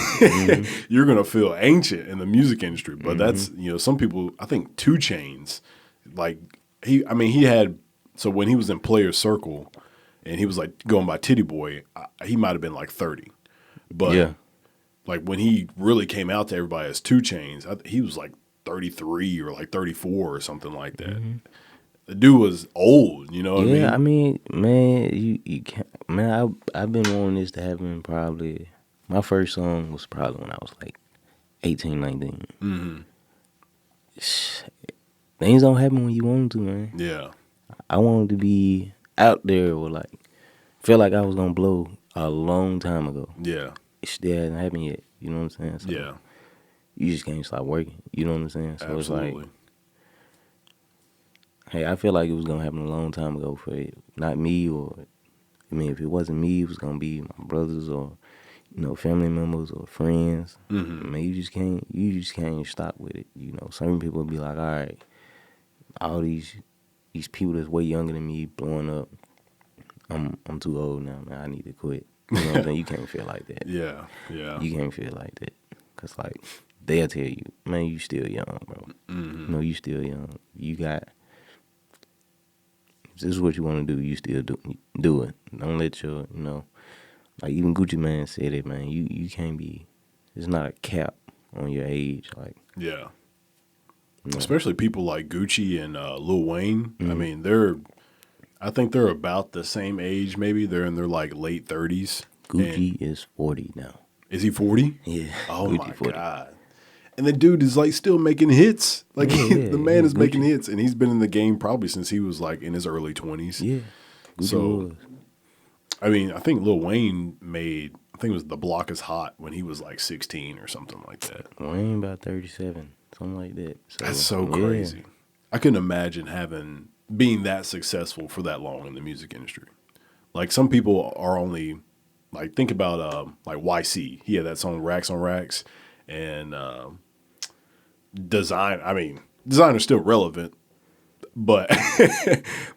you're going to feel ancient in the music industry. But that's, some people, I think 2 Chainz, like he had, so when he was in Players Circle and he was like going by Titty Boy, he might've been like 30. But like when he really came out to everybody as 2 Chainz, he was like 33 or like 34 or something like that. The dude was old, you know what I mean? Yeah, I mean, man, you can't, man, I've been wanting this to happen probably, my first song was probably when I was like 18, 19. Mm-hmm. Things don't happen when you want them to, man. Yeah. I wanted to be out there or like, felt like I was going to blow a long time ago. Yeah. It still hasn't happened yet, you know what I'm saying? So Yeah. you just can't stop working, you know what I'm saying? So Absolutely. it's like, hey, I feel like it was going to happen a long time ago for it. Not me or, I mean, if it wasn't me, it was going to be my brothers or, family members or friends. Mm-hmm. I mean, you just can't stop with it. Certain people will be like, all right, all these people that's way younger than me blowing up, I'm too old now, man. I need to quit. You know what I'm saying? You can't feel like that. Yeah. Yeah. You can't feel like that. Because, like, they'll tell you, man, you still young, bro. Mm-hmm. You still young. You got, if this is what you want to do, you still do it. Don't let your, like even Gucci Mane said it, man. You can't be, there's not a cap on your age. Like, yeah. Especially people like Gucci and Lil Wayne. I mean, I think they're about the same age, maybe. They're in their like late 30s. Gucci is 40 now. Is he 40? Yeah. Oh Gucci my 40. God. And the dude is like still making hits. Like the man is making hits, and he's been in the game probably since he was like in his early 20s. Yeah. Gucci So, was. I mean, I think Lil Wayne I think it was The Block Is Hot when he was like 16 or something like that. Wayne about 37, something like that. So, That's so crazy. I couldn't imagine being that successful for that long in the music industry. Like some people are only like, think about like YC. He had that song Racks on Racks, and Designer's still relevant, but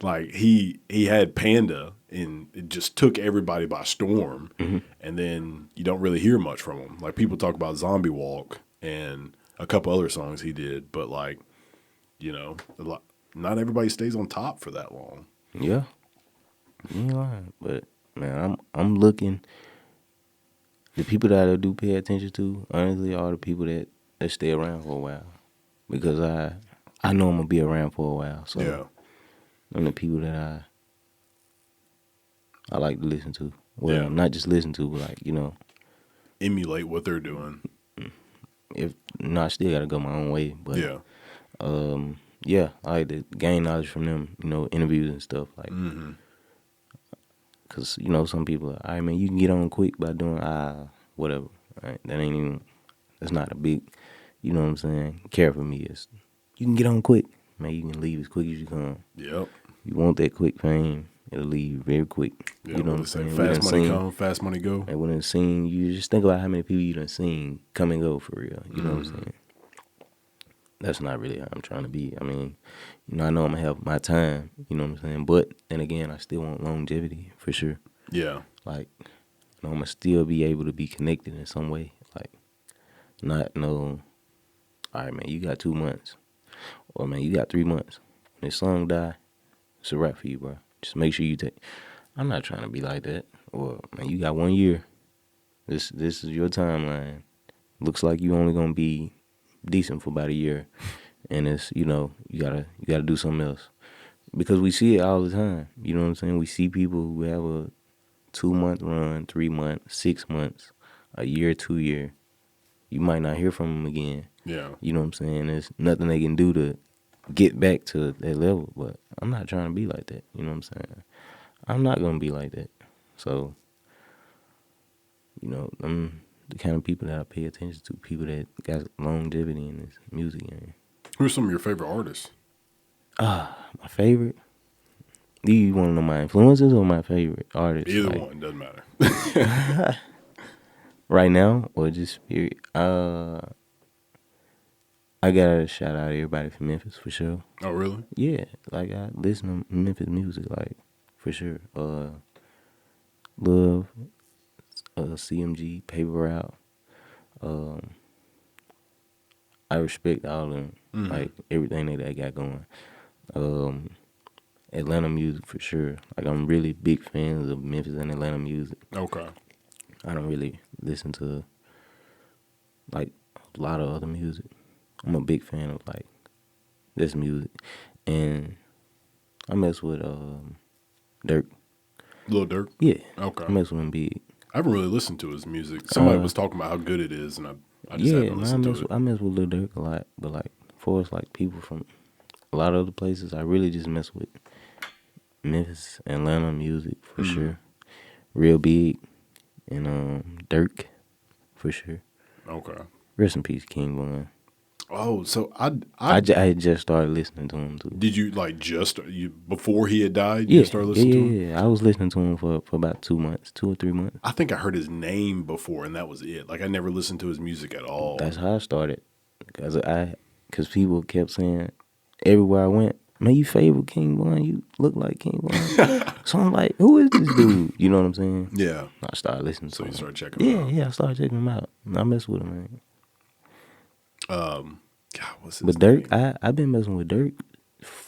like he had Panda and it just took everybody by storm. And then you don't really hear much from him. Like people talk about Zombie Walk and a couple other songs he did, but like, not everybody stays on top for that long. Yeah. You ain't lying. But man, I'm looking, the people that I do pay attention to, honestly, are the people that stay around for a while. Because I know I'm gonna be around for a while. So Yeah. I'm the people that I like to listen to. Well, not just listen to, but like, Emulate what they're doing. I still gotta go my own way. But Yeah. I like to gain knowledge from them, interviews and stuff. Like, because, some people are, all right, man, you can get on quick by doing, whatever. Right? That's not a big, you know what I'm saying, care for me. It's, you can get on quick. Man, you can leave as quick as you come. Yep. You want that quick fame, it'll leave very quick. Yeah, you know what I'm saying? Fast money come, fast money go. And when it's seen, you just think about how many people you done seen come and go for real. You know what I'm saying? That's not really how I'm trying to be. I mean, I know I'm going to have my time, you know what I'm saying? But then again, I still want longevity for sure. Yeah. Like, I'm going to still be able to be connected in some way. Like, not no, all right, man, you got 2 months. Or, man, you got 3 months. When this song die, it's a wrap for you, bro. Just make sure you take. I'm not trying to be like that. Or, man, you got 1 year. This is your timeline. Looks like you only going to be decent for about a year, and it's you gotta do something else, because we see it all the time. You know what I'm saying? We see people who have a 2-month run, 3 months, 6 months, a year, 2 year. You might not hear from them again. Yeah. You know what I'm saying? There's nothing they can do to get back to that level. But I'm not trying to be like that. You know what I'm saying? I'm not gonna be like that. So, you know, I'm the kind of people that I pay attention to. People that got longevity in this music game. Who are some of your favorite artists? My favorite. Do you want to know my influences or my favorite artists? Either like, one, doesn't matter. right now or just period. I gotta shout out everybody from Memphis for sure. Oh, really? Yeah, like I listen to Memphis music, like for sure. Love, CMG, Paper Route. I respect all of them, like everything that they got going. Atlanta music for sure. Like I'm really big fans of Memphis and Atlanta music. Okay. I don't really listen to like a lot of other music. I'm a big fan of like this music, and I mess with Dirk. Lil Durk? Yeah, Okay. I mess with him big. I haven't really listened to his music. Somebody was talking about how good it is, and I just haven't listened to it. I mess with Lil Durk a lot, but like for us, like people from a lot of other places, I really just mess with Memphis, Atlanta music for sure. Real big, and Dirk for sure. Okay. Rest in peace, King Von. Oh, so I had just started listening to him too. Did you like before he had died? Yeah, You started listening to him? Yeah. I was listening to him for about 2 months, 2 or 3 months. I think I heard his name before, and that was it. Like I never listened to his music at all. That's how I started, cause people kept saying everywhere I went, man, you favorite King Von, you look like King Von. So I'm like, who is this dude? You know what I'm saying? Yeah. I started listening to So him. you started checking him out. Yeah, I started checking him out. I mess with him, man. God, what's his But name? Dirk, I've been messing with Dirk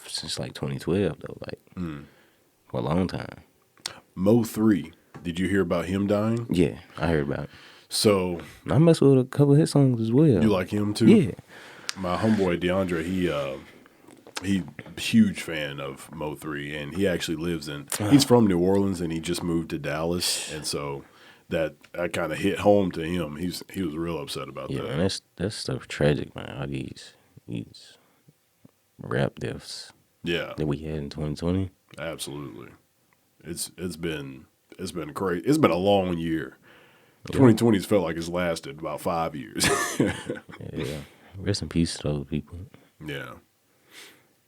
since like 2012 though, like for a long time. Mo3. Did you hear about him dying? Yeah, I heard about it. So I mess with a couple of his songs as well. you like him too? Yeah. My homeboy DeAndre, he huge fan of Mo3, and he actually lives he's from New Orleans, and he just moved to Dallas, and so that kind of hit home to him. He was real upset about Yeah, that. man, that's stuff tragic, man. All these rap deaths Yeah, that we had in 2020. absolutely. It's been crazy. It's been a long year. 2020's felt like it's lasted about 5 years. Yeah. Rest in peace to those people. Yeah.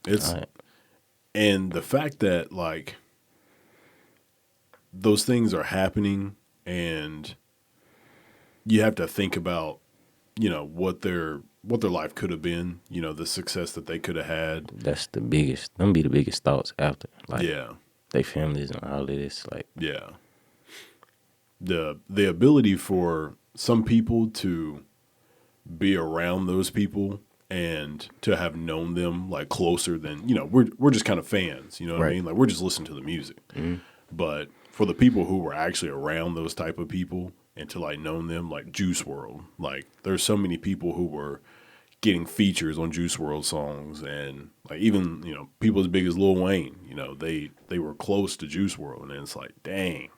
It's All right. and the fact that like those things are happening, and you have to think about, what their life could have been, the success that they could have had. That's the biggest. Them be the biggest thoughts after. Like, Yeah. they families and all of this. Like, Yeah. The ability for some people to be around those people and to have known them like closer than, we're just kind of fans, you know what I Right. mean? Like we're just listening to the music. But for the people who were actually around those type of people and to like known them, like Juice WRLD, like there's so many people who were getting features on Juice WRLD songs, and like even, people as big as Lil Wayne, they were close to Juice WRLD, and it's like, dang.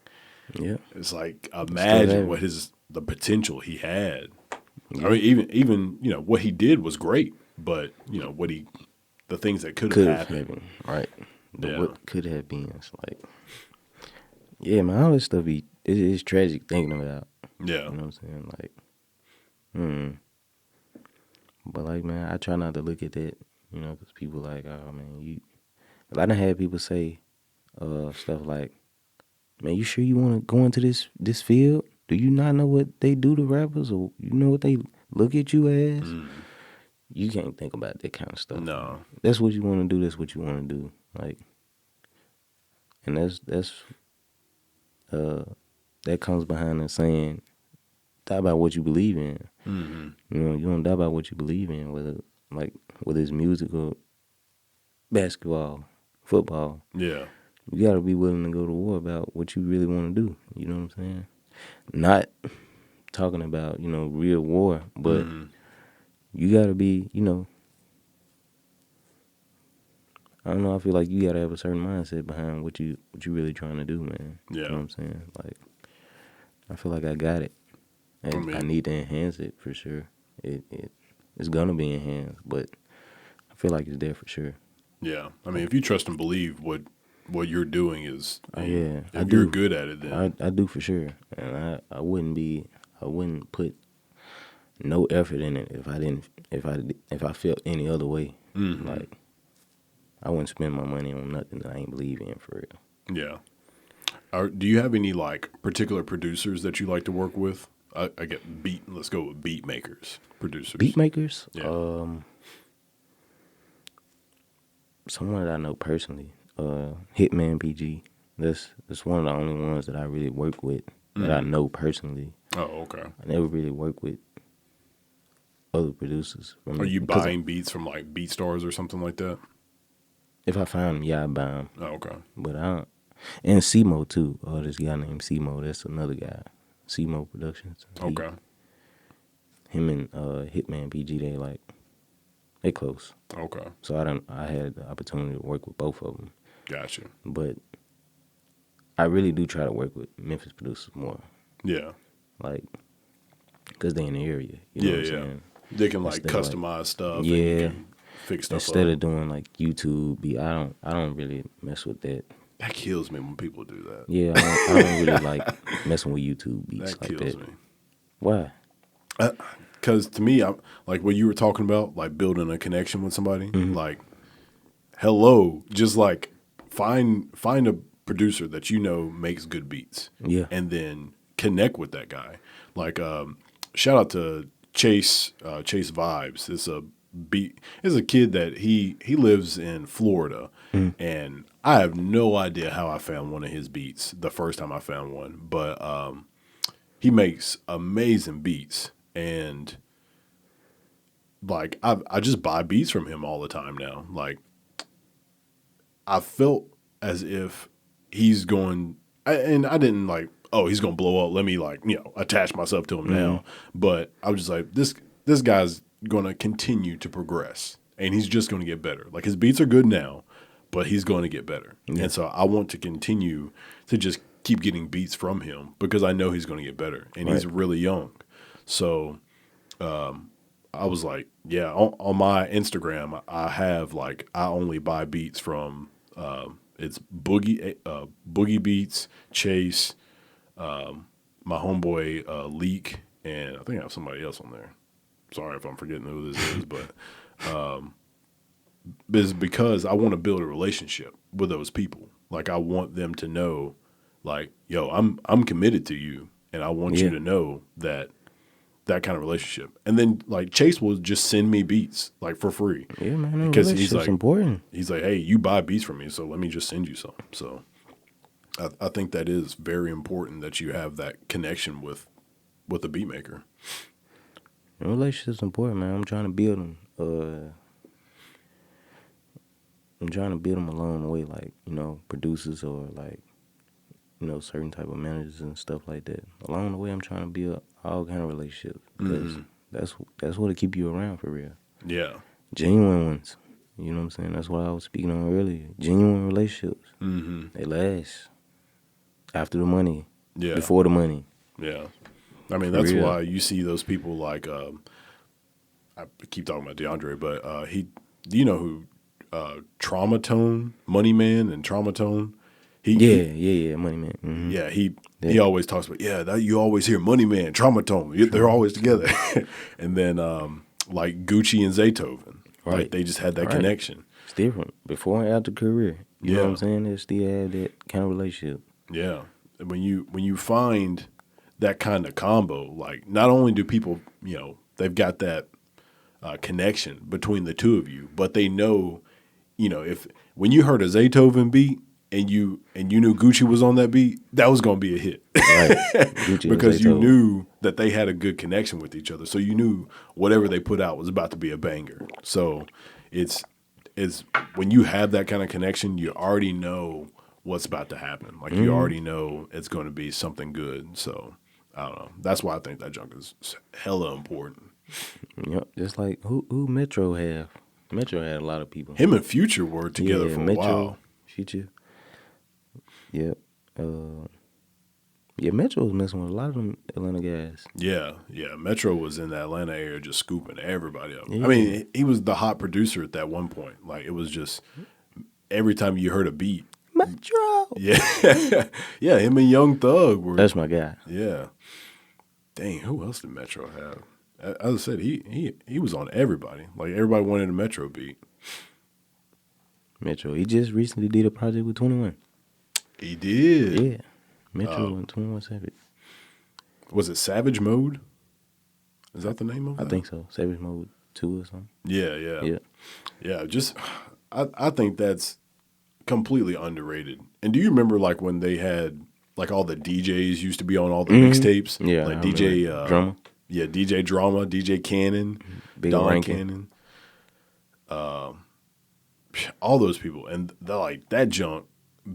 yeah. It's like imagine what the potential he had. I mean, even what he did was great, but the things that could have happened. Right. Yeah. What could have been. It's like, yeah, man, all this stuff it's tragic thinking about. Yeah. You know what I'm saying? Like, But like, man, I try not to look at that, because people like, oh man, I done had people say stuff like, man, you sure you want to go into this field? Do you not know what they do to rappers, or you know what they look at you as? You can't think about that kind of stuff. No. That's what you want to do. That's what you want to do. Like, and that comes behind the saying, die about what you believe in. You don't die about what you believe in, whether it's music or basketball, football. Yeah. You got to be willing to go to war about what you really want to do. You know what I'm saying? Not talking about, real war, but you got to be, I don't know. I feel like you gotta have a certain mindset behind what you really trying to do, man. Yeah. You know what I'm saying? Like, I feel like I got it. And I need to enhance it for sure. It's gonna be enhanced, but I feel like it's there for sure. Yeah. I mean, if you trust and believe what you're doing is, Yeah, I if do. you're good at it, then I do for sure. And I wouldn't put no effort in it if I felt any other way. mm-hmm. Like, I wouldn't spend my money on nothing that I ain't believe in for real. Yeah. Do you have any like particular producers that you like to work with? I get let's go with beat makers, producers. Beat makers? Yeah. Someone that I know personally, Hitman PG. That's one of the only ones that I really work with that I know personally. Oh, okay. I never really work with other producers. Are you buying beats from like BeatStars or something like that? If I find them, yeah, I buy them. Oh, okay. But I don't. And Simo too. This guy named Simo. That's another guy. Simo Productions. Okay. Him and Hitman PG. They close. Okay. So I had the opportunity to work with both of them. Gotcha. But I really do try to work with Memphis producers more. Yeah. Like, because they in the area. You know what I'm saying? They can like customize stuff. Yeah. And you can fix stuff Instead up. of doing like YouTube beat, I don't really mess with that. That kills me when people do that. Yeah, I don't really like messing with YouTube beats That like kills that. me. Why? Because to me, I'm like what you were talking about, like building a connection with somebody. Mm-hmm. Like, hello, just like find a producer that you know makes good beats. Yeah. And then connect with that guy. Like, shout out to Chase Vibes. It's a kid that he lives in Florida, and I have no idea how I found one of his beats the first time I found one, but he makes amazing beats, and like I just buy beats from him all the time now. Like, I felt as if he's going, and I didn't like, oh, he's gonna blow up. Let me like attach myself to him now. But I was just like, this guy's gonna continue to progress, and he's just gonna get better. Like his beats are good now, but he's going to get better. Yeah. And so I want to continue to just keep getting beats from him because I know he's going to get better, and he's really young. So I was like, yeah, on my Instagram, I have like I only buy beats from it's Boogie Beats, Chase, my homeboy Leak, and I think I have somebody else on there. Sorry if I'm forgetting who this is, but it's because I want to build a relationship with those people. Like I want them to know, like, yo, I'm committed to you, and I want you to know that kind of relationship. And then like Chase will just send me beats like for free. Yeah, man, because he's like important. He's like, hey, you buy beats from me, so let me just send you some. So I think that is very important that you have that connection with a beat maker. Relationships important, man. I'm trying to build them. I'm trying to build them along the way, like, producers or like, certain type of managers and stuff like that. Along the way, I'm trying to build all kind of relationships because that's what'll keep you around for real. Yeah. Genuine ones. You know what I'm saying? That's what I was speaking on earlier. Genuine relationships. Mm-hmm. They last after the money. Yeah. Before the money. Yeah. I mean, that's why you see those people like, I keep talking about DeAndre, but do you know who Trauma Tone, Money Man and Trauma Tone? Yeah, Money Man. Mm-hmm. Yeah, he always talks about, that you always hear Money Man, Trauma Tone. They're always together. And then like Gucci and Zaytoven, right? They just had that connection. It's different. Before and after career. You know what I'm saying? They still have that kind of relationship. Yeah. And when you find that kind of combo, like not only do people, they've got that connection between the two of you, but they know, if when you heard a Zaytoven beat and you knew Gucci was on that beat, that was going to be a hit. Right. Because you knew that they had a good connection with each other. So you knew whatever they put out was about to be a banger. So it's when you have that kind of connection, you already know what's about to happen. Like you already know it's going to be something good. So I don't know. That's why I think that junk is hella important. Yep. Just like who Metro have? Metro had a lot of people. Him and Future were together for a while. Future. Yep. Yeah, Metro was messing with a lot of them Atlanta guys. Yeah. Metro was in the Atlanta area just scooping everybody up. Yeah. I mean, he was the hot producer at that one point. Like, it was just every time you heard a beat. Metro. Yeah. Yeah, him and Young Thug were. That's my guy. Yeah. Dang, who else did Metro have? As I said, he was on everybody. Like, everybody wanted a Metro beat. Metro. He just recently did a project with 21. He did. Yeah. Metro and 21 Savage. Was it Savage Mode? Is that the name of it? I think so. Savage Mode 2 or something. Yeah. Just, I think that's completely underrated. And do you remember, like, when they had, like, all the DJs used to be on all the mixtapes? Yeah. Like DJ Drama. Yeah, DJ Drama, DJ Cannon, Big Don Rankin. Cannon. All those people. And like that junk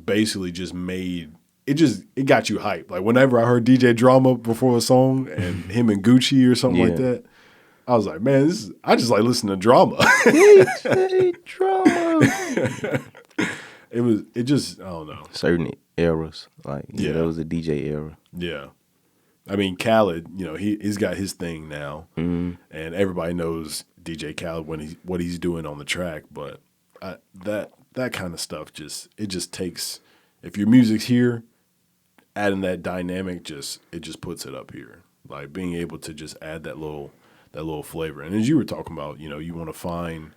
basically just made it got you hyped. Like, whenever I heard DJ Drama before a song and him and Gucci or something like that, I was like, man, I just like listening to drama. DJ Drama. I don't know. Certain eras. Like, that was the DJ era. Yeah. I mean, Khaled, he's got his thing now, and everybody knows DJ Khaled what he's doing on the track. But that kind of stuff just takes, if your music's here, adding that dynamic just puts it up here. Like, being able to just add that little flavor. And as you were talking about, you want to find,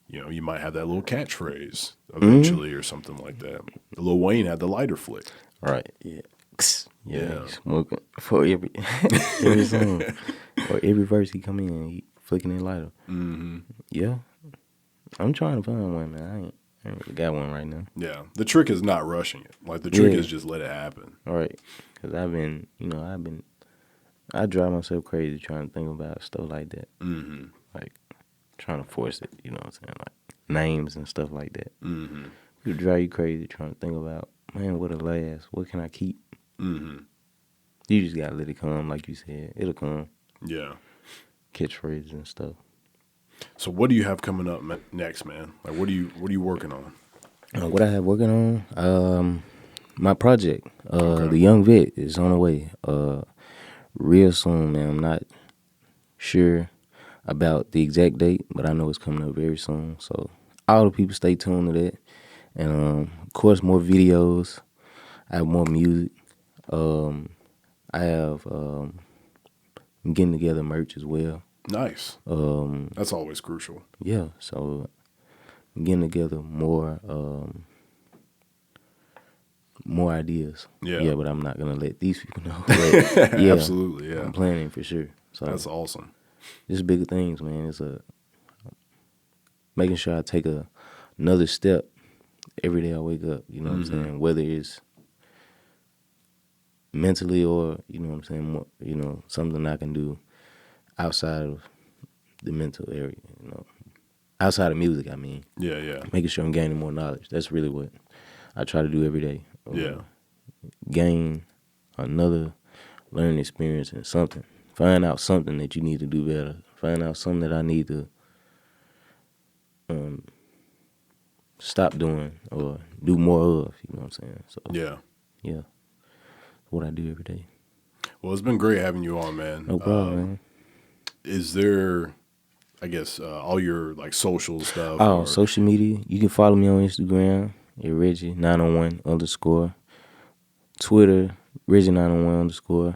you might have that little catchphrase eventually or something like that. Lil Wayne had the lighter flick. Right. Yeah. Yeah. Smoking for every song or every verse he come in, he flicking it lighter. Mm-hmm. Yeah. I'm trying to find one, man. I ain't really got one right now. Yeah. The trick is not rushing it. Like, the trick is just let it happen. All right. Because I drive myself crazy trying to think about stuff like that. Mm-hmm. Like, trying to force it, you know what I'm saying? Like, names and stuff like that. Mm-hmm. It drive you crazy trying to think about, man, what'll last? What can I keep? Mm-hmm. You just gotta let it come, like you said. It'll come. Yeah. Catchphrases and stuff. So what do you have coming up next, man? Like, what are you working on? What I have working on, my project, The Young Vet, is on the way. Real soon, man. I'm not sure about the exact date, but I know it's coming up very soon. So all the people stay tuned to that. And of course, more videos. I have more music. I have I'm getting together merch as well. Nice. That's always crucial. Yeah, so I'm getting together more ideas. Yeah, but I'm not gonna let these people know. But, yeah, absolutely. Yeah, I'm planning for sure. So that's awesome. It's bigger things, man. It's making sure I take another step every day I wake up. You know what I'm saying? Whether it's mentally or, you know what I'm saying, more, something I can do outside of the mental area, outside of music, I mean. Yeah. Making sure I'm gaining more knowledge. That's really what I try to do every day. Yeah. Gain another learning experience and something. Find out something that you need to do better. Find out something that I need to stop doing or do more of, you know what I'm saying? So yeah. What I do every day. Well, it's been great having you on, man. No problem, man. Is there, I guess, all your like social stuff? Oh, social media. You can follow me on Instagram at Reggie901_. Twitter, Reggie901_.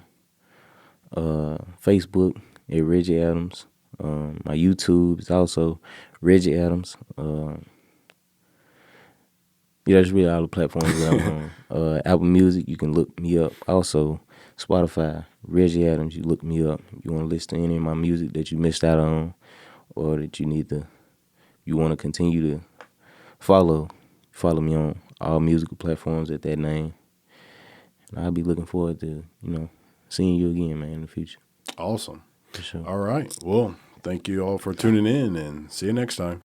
Facebook at Reggie Adams. My YouTube is also Reggie Adams. Yeah, that's really all the platforms that I'm on. Apple Music, you can look me up. Also, Spotify, Reggie Adams, you look me up. You want to listen to any of my music that you missed out on or that you want to continue to follow me on all musical platforms at that name. And I'll be looking forward to, seeing you again, man, in the future. Awesome. For sure. All right. Well, thank you all for tuning in and see you next time.